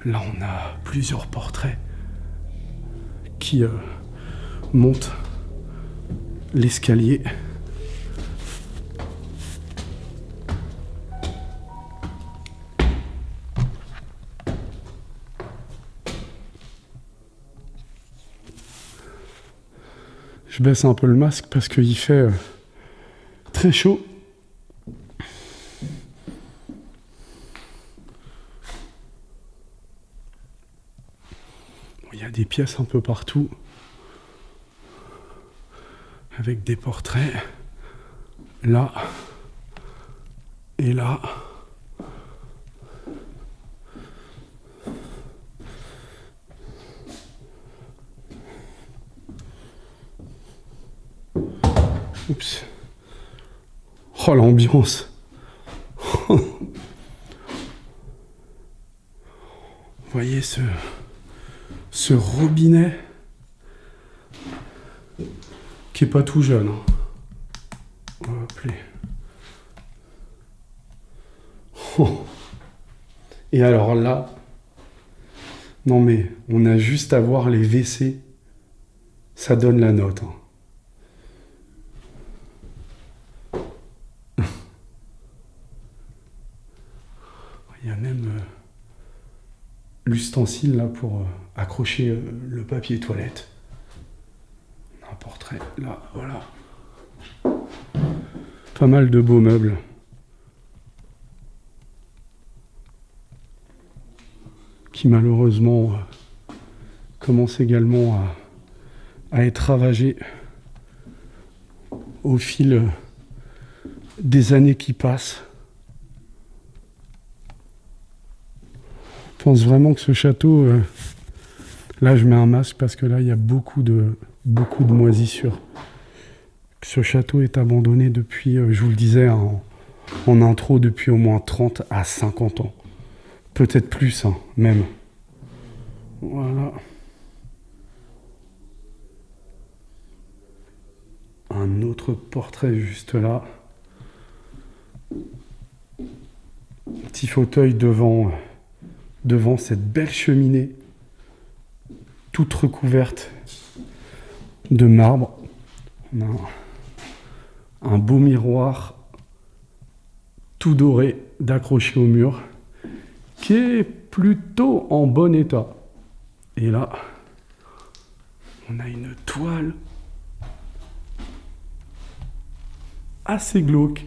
Là, on a plusieurs portraits qui montent l'escalier. Je baisse un peu le masque parce qu'il fait très chaud. Il y a des pièces un peu partout, avec des portraits, là, et là. Oups. Oh, l'ambiance. Vous voyez ce robinet qui est pas tout jeune. On va appeler. Oh. Et alors là, non mais on a juste à voir les WC, ça donne la note. Il y a même l'ustensile là pour accrocher le papier toilette. Un portrait là, voilà. Pas mal de beaux meubles. Qui malheureusement commencent également à être ravagés au fil des années qui passent. Je pense vraiment que ce château, là je mets un masque parce que là il y a beaucoup de moisissures. Ce château est abandonné depuis, je vous le disais en intro, depuis au moins 30 à 50 ans. Peut-être plus, hein, même. Voilà. Un autre portrait juste là. Petit fauteuil devant cette belle cheminée, toute recouverte de marbre. On a un beau miroir tout doré d'accrocher au mur qui est plutôt en bon état. Et là, on a une toile assez glauque.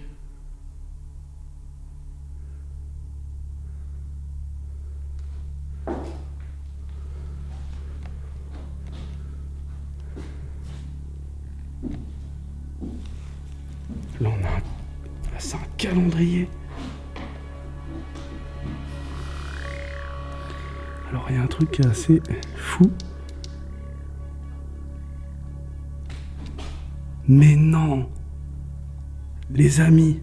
Là, on a c'est un calendrier. Alors, il y a un truc qui est assez fou. Mais non, les amis,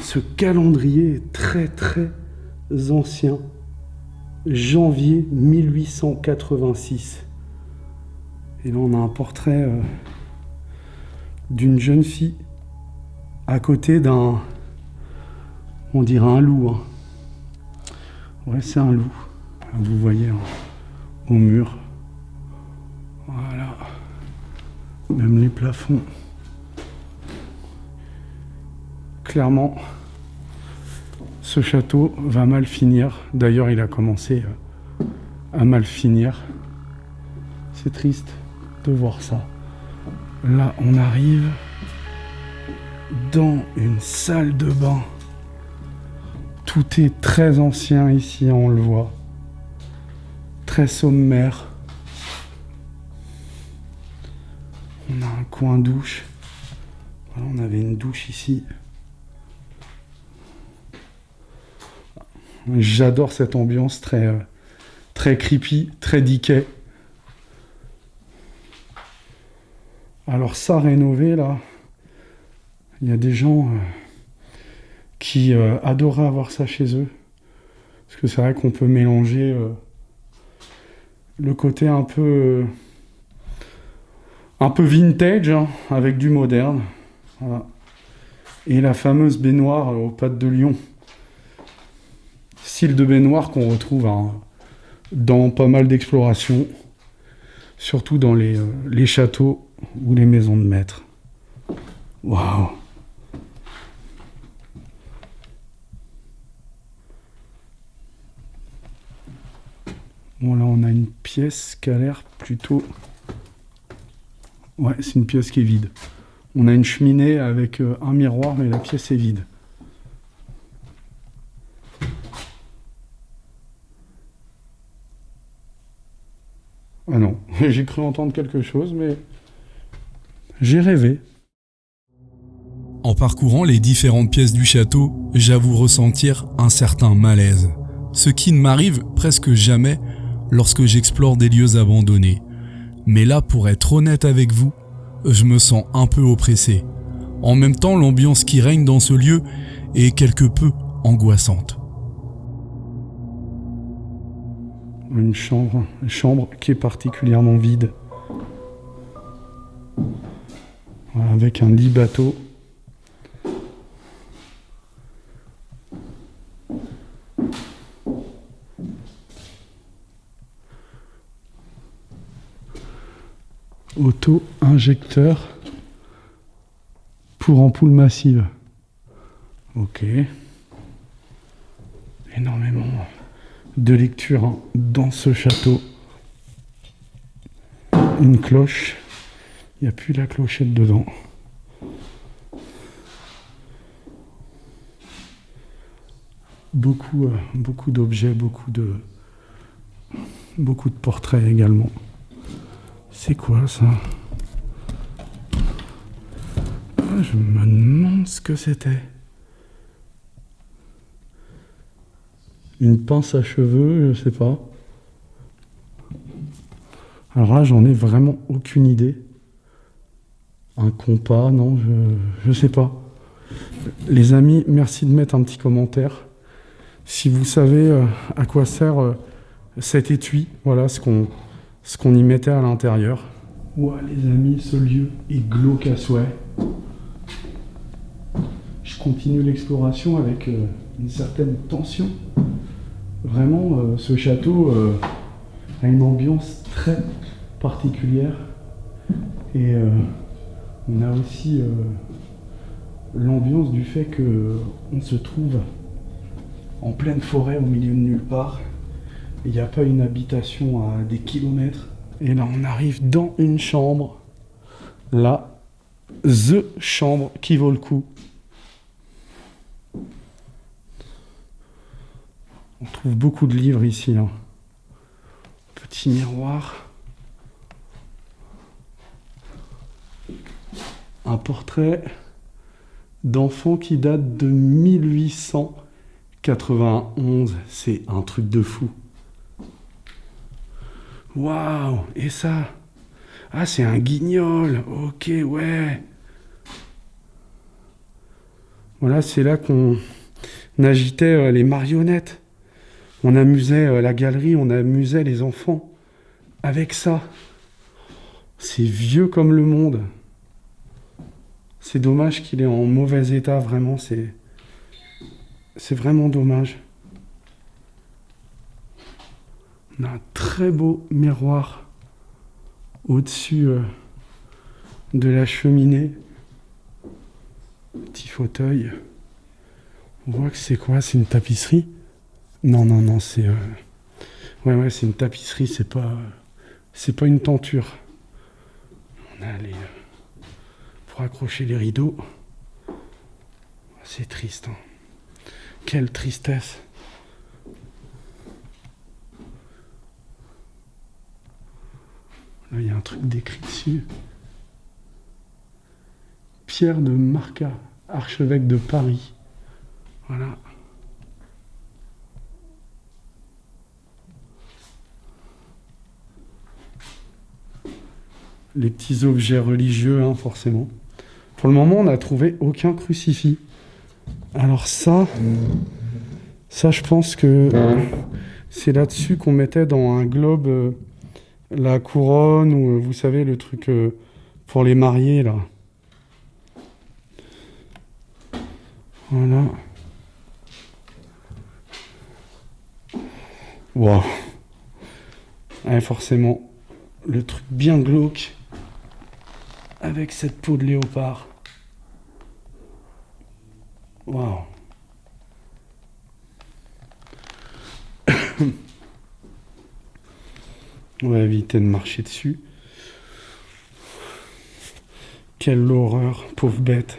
ce calendrier est très très ancien. Janvier 1886. Et là, on a un portrait d'une jeune fille à côté d'un, on dirait un loup. Hein. Ouais, c'est un loup. Vous voyez hein, au mur. Voilà. Même les plafonds. Clairement, ce château va mal finir. D'ailleurs, il a commencé à mal finir. C'est triste de voir ça. Là, on arrive dans une salle de bain. Tout est très ancien ici, on le voit. Très sommaire. On a un coin douche. Voilà, on avait une douche ici. J'adore cette ambiance très, très creepy, très Dickey. Alors ça, rénové, là, il y a des gens qui adoreraient avoir ça chez eux. Parce que c'est vrai qu'on peut mélanger le côté un peu vintage hein, avec du moderne. Voilà. Et la fameuse baignoire aux pattes de lion. Style de baignoire qu'on retrouve hein, dans pas mal d'explorations. Surtout dans les châteaux ou les maisons de maître. Waouh! Bon, là, on a une pièce qui a l'air plutôt... Ouais, c'est une pièce qui est vide. On a une cheminée avec un miroir, mais la pièce est vide. Ah non, j'ai cru entendre quelque chose, mais j'ai rêvé. En parcourant les différentes pièces du château, j'avoue ressentir un certain malaise. Ce qui ne m'arrive presque jamais lorsque j'explore des lieux abandonnés. Mais là, pour être honnête avec vous, je me sens un peu oppressé. En même temps, l'ambiance qui règne dans ce lieu est quelque peu angoissante. Une chambre qui est particulièrement vide. Voilà, avec un lit bateau. Auto-injecteur pour ampoule massive. Ok. Énormément de lecture hein, dans ce château. Une cloche. Il n'y a plus la clochette dedans. Beaucoup d'objets, beaucoup de portraits également. C'est quoi ça? Je me demande ce que c'était. Une pince à cheveux, je sais pas. Alors là, j'en ai vraiment aucune idée. Un compas, non, je sais pas. Les amis, merci de mettre un petit commentaire. Si vous savez à quoi sert cet étui, voilà ce qu'on y mettait à l'intérieur. Ouais, les amis, ce lieu est glauque à souhait. Je continue l'exploration avec une certaine tension. Vraiment, ce château a une ambiance très particulière. Et on a aussi l'ambiance du fait que on se trouve en pleine forêt au milieu de nulle part. Il n'y a pas une habitation à des kilomètres. Et là, on arrive dans une chambre. Là, the chambre qui vaut le coup. On trouve beaucoup de livres ici. Là. Petit miroir. Un portrait d'enfant qui date de 1891. C'est un truc de fou. Waouh! Et ça? Ah, c'est un guignol. Ok, ouais. Voilà, c'est là qu'on agitait les marionnettes. On amusait la galerie, on amusait les enfants avec ça. C'est vieux comme le monde. C'est dommage qu'il est en mauvais état, vraiment. C'est vraiment dommage. On a un très beau miroir au-dessus de la cheminée. Petit fauteuil. On voit que c'est quoi? C'est une tapisserie? Non, c'est... Ouais, c'est une tapisserie, c'est pas une tenture. On a les... pour accrocher les rideaux. C'est triste, hein. Quelle tristesse. Là, il y a un truc décrit dessus. Pierre de Marca, archevêque de Paris. Voilà. Les petits objets religieux, hein, forcément. Pour le moment, on n'a trouvé aucun crucifix. Alors ça, je pense que c'est là-dessus qu'on mettait dans un globe la couronne ou, vous savez, le truc pour les mariés, là. Voilà. Wow. Ouais, forcément, le truc bien glauque avec cette peau de léopard. Waouh. On va éviter de marcher dessus. Quelle horreur, pauvre bête.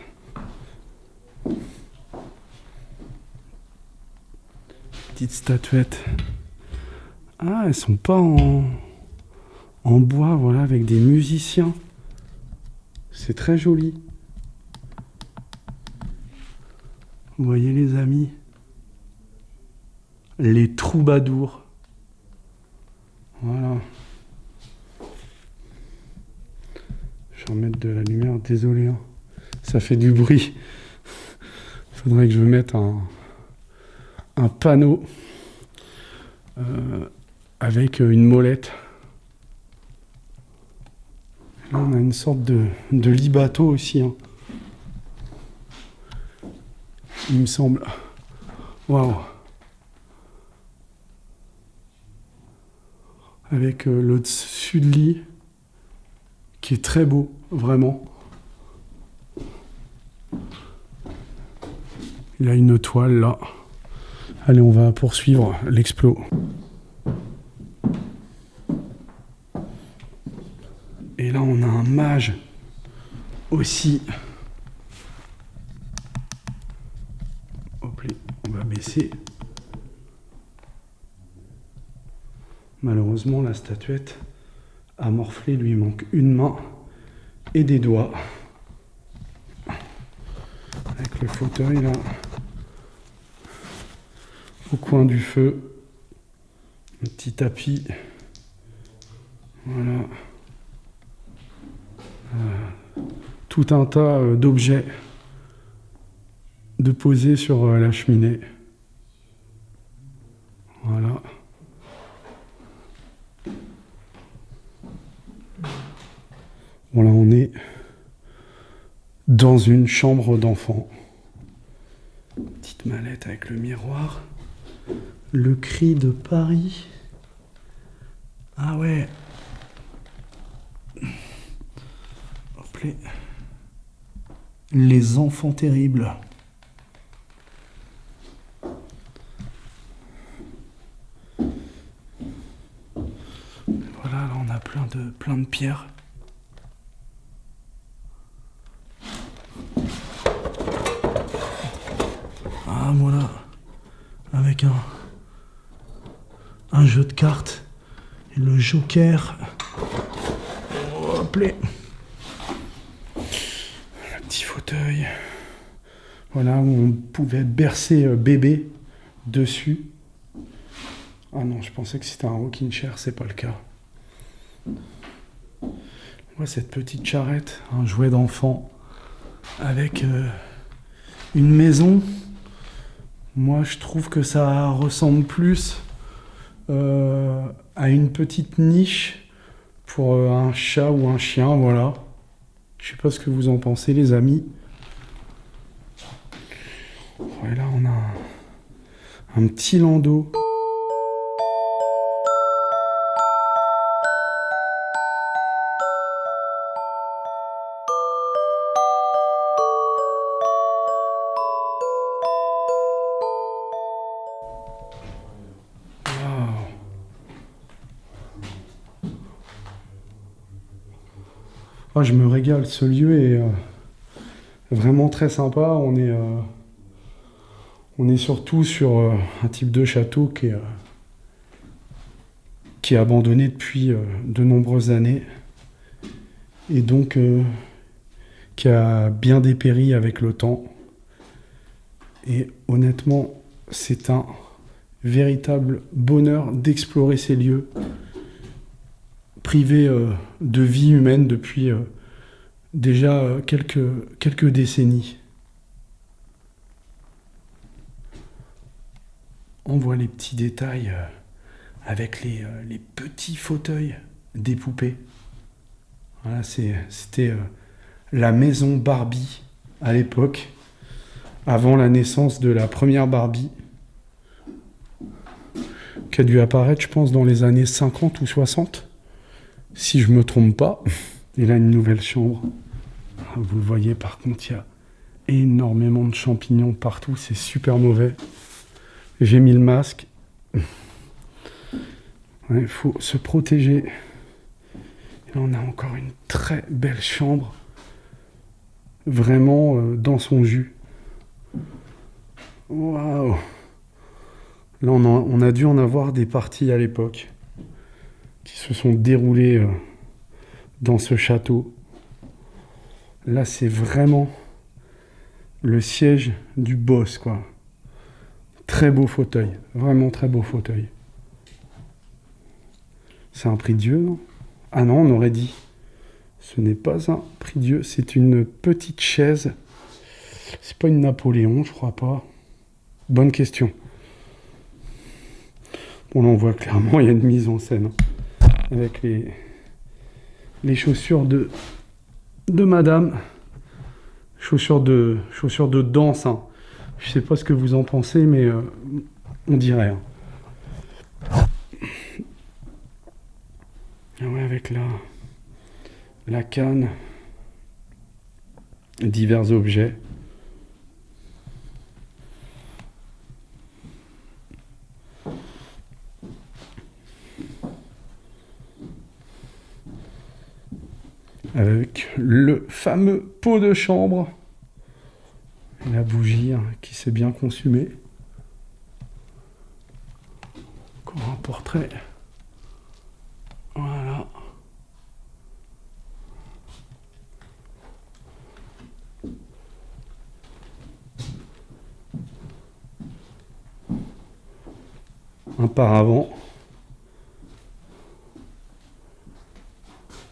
Petite statuette. Ah, elles sont pas en bois, voilà, avec des musiciens. C'est très joli. Vous voyez les amis? Les troubadours. Voilà. Je vais remettre de la lumière, désolé. Hein. Ça fait du bruit. Faudrait que je mette un panneau avec une molette. Là, on a une sorte de lit bateau aussi. Hein. Il me semble. Waouh! Avec le dessus de lit qui est très beau, vraiment. Il a une toile là. Allez, on va poursuivre l'explo. Et là, on a un mage aussi. Hop là, on va baisser. Malheureusement, la statuette a morflé, lui manque une main et des doigts. Avec le fauteuil là, au coin du feu, un petit tapis. Voilà. Tout un tas d'objets de poser sur la cheminée. Voilà. Bon là on est dans une chambre d'enfant. Petite mallette avec le miroir. Le cri de Paris. Ah ouais. Hop, les enfants terribles. Voilà, là on a plein de pierres. Ah voilà, avec un jeu de cartes et le joker. Hop là. Le petit fauteuil. Voilà, où on pouvait bercer bébé dessus. Ah non, je pensais que c'était un rocking chair, c'est pas le cas. On voit cette petite charrette, un jouet d'enfant avec une maison. Moi, je trouve que ça ressemble plus à une petite niche pour un chat ou un chien, voilà. Je sais pas ce que vous en pensez, les amis. Ouais, là, on a un petit landau. Oh, je me régale, ce lieu est vraiment très sympa. On est surtout sur un type de château qui est abandonné depuis de nombreuses années et donc qui a bien dépéri avec le temps. Et honnêtement, c'est un véritable bonheur d'explorer ces lieux privés de vie humaine depuis déjà quelques décennies. On voit les petits détails avec les petits fauteuils des poupées. Voilà, c'était la maison Barbie à l'époque, avant la naissance de la première Barbie, qui a dû apparaître, je pense, dans les années 50 ou 60. Si je me trompe pas. Et là, une nouvelle chambre. Vous le voyez, par contre, il y a énormément de champignons partout. C'est super mauvais. J'ai mis le masque. Il faut se protéger. Et là, on a encore une très belle chambre. Vraiment dans son jus. Waouh! Là, on a dû en avoir des parties à l'époque qui se sont déroulées dans ce château. Là, c'est vraiment le siège du boss, quoi. Très beau fauteuil, vraiment très beau fauteuil. C'est un prix-dieu, non? Ah non, on aurait dit. Ce n'est pas un prix-dieu, c'est une petite chaise. C'est pas une Napoléon, je crois pas. Bonne question. Bon, là, on voit clairement, il y a une mise en scène. Avec les chaussures de madame. Chaussures de danse. Hein. Je sais pas ce que vous en pensez, mais on dirait. Hein. Ah ouais, avec la canne. Divers objets. Avec le fameux pot de chambre. Et la bougie hein, qui s'est bien consumée. Encore un portrait. Voilà. Un paravent.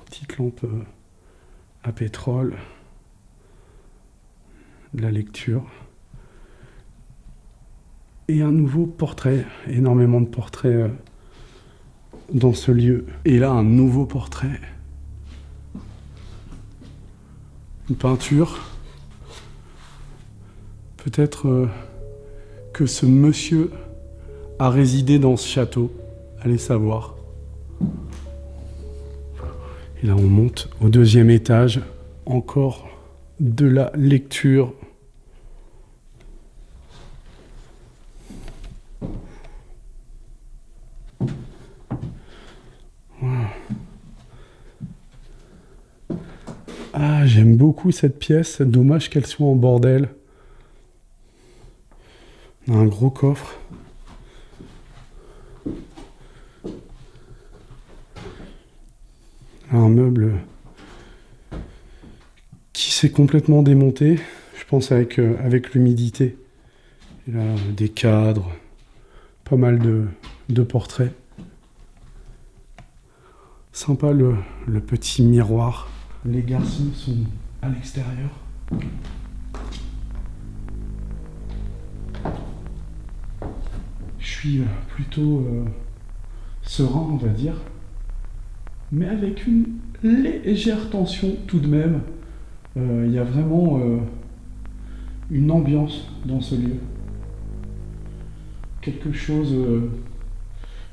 Petite lampe à pétrole. De la lecture. Et un nouveau portrait. Énormément de portraits dans ce lieu. Et là, un nouveau portrait. Une peinture. Peut-être que ce monsieur a résidé dans ce château. Allez savoir. Et là, on monte au 2e étage. encore de la lecture. Voilà. Ah, j'aime beaucoup cette pièce. Dommage qu'elle soit en bordel. On a un gros coffre. Un meuble qui s'est complètement démonté, je pense avec l'humidité. Il a des cadres, pas mal de portraits. Sympa le petit miroir. Les garçons sont à l'extérieur. Je suis plutôt serein, on va dire, mais avec une légère tension tout de même. Il y a vraiment une ambiance dans ce lieu. Quelque chose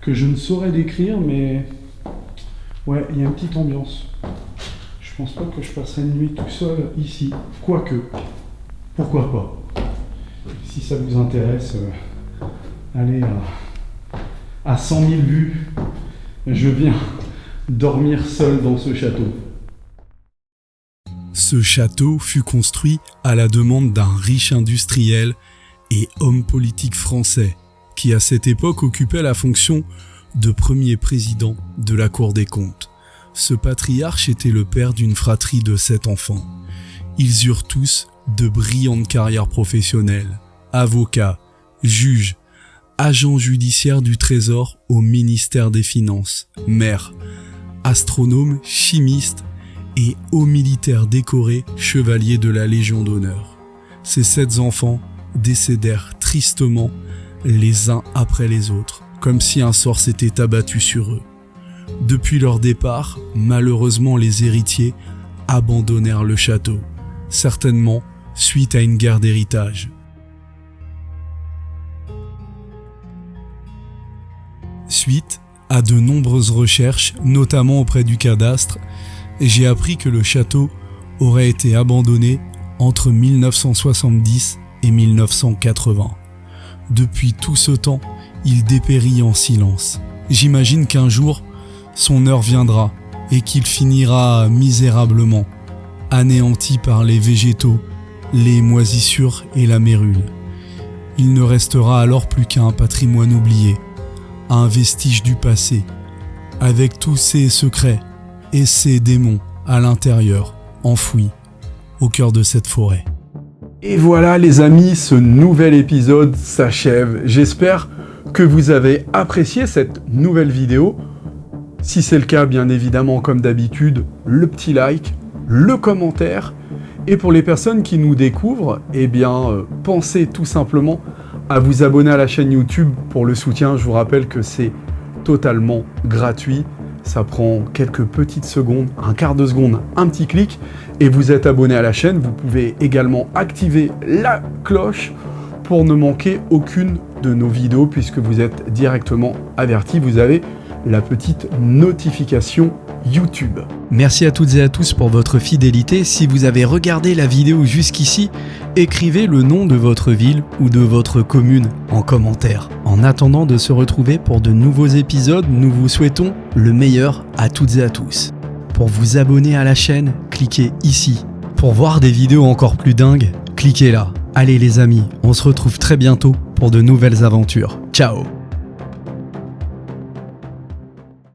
que je ne saurais décrire, mais ouais, il y a une petite ambiance. Je pense pas que je passerai une nuit tout seul ici. Quoique, pourquoi pas. Si ça vous intéresse, allez à 100 000 vues, je viens dormir seul dans ce château. Ce château fut construit à la demande d'un riche industriel et homme politique français qui à cette époque occupait la fonction de premier président de la Cour des comptes. Ce patriarche était le père d'une fratrie de 7 enfants. Ils eurent tous de brillantes carrières professionnelles, avocats, juges, agents judiciaires du Trésor au ministère des Finances, maires, astronomes, chimistes et hauts militaires décorés chevaliers de la Légion d'honneur. Ces 7 enfants décédèrent tristement les uns après les autres, comme si un sort s'était abattu sur eux. Depuis leur départ, malheureusement les héritiers abandonnèrent le château, certainement suite à une guerre d'héritage. Suite à de nombreuses recherches, notamment auprès du cadastre, j'ai appris que le château aurait été abandonné entre 1970 et 1980. Depuis tout ce temps, il dépérit en silence. J'imagine qu'un jour, son heure viendra et qu'il finira misérablement, anéanti par les végétaux, les moisissures et la mérule. Il ne restera alors plus qu'un patrimoine oublié, un vestige du passé, avec tous ses secrets et ses démons à l'intérieur, enfouis au cœur de cette forêt. Et voilà les amis, ce nouvel épisode s'achève. J'espère que vous avez apprécié cette nouvelle vidéo. Si c'est le cas, bien évidemment, comme d'habitude, le petit like, le commentaire. Et pour les personnes qui nous découvrent, eh bien, pensez tout simplement à vous abonner à la chaîne YouTube pour le soutien. Je vous rappelle que c'est totalement gratuit. Ça prend quelques petites secondes, un quart de seconde, un petit clic, et vous êtes abonné à la chaîne. Vous pouvez également activer la cloche pour ne manquer aucune de nos vidéos, puisque vous êtes directement averti. Vous avez la petite notification YouTube. Merci à toutes et à tous pour votre fidélité. Si vous avez regardé la vidéo jusqu'ici, écrivez le nom de votre ville ou de votre commune en commentaire. En attendant de se retrouver pour de nouveaux épisodes, nous vous souhaitons le meilleur à toutes et à tous. Pour vous abonner à la chaîne, cliquez ici. Pour voir des vidéos encore plus dingues, cliquez là. Allez les amis, on se retrouve très bientôt pour de nouvelles aventures. Ciao!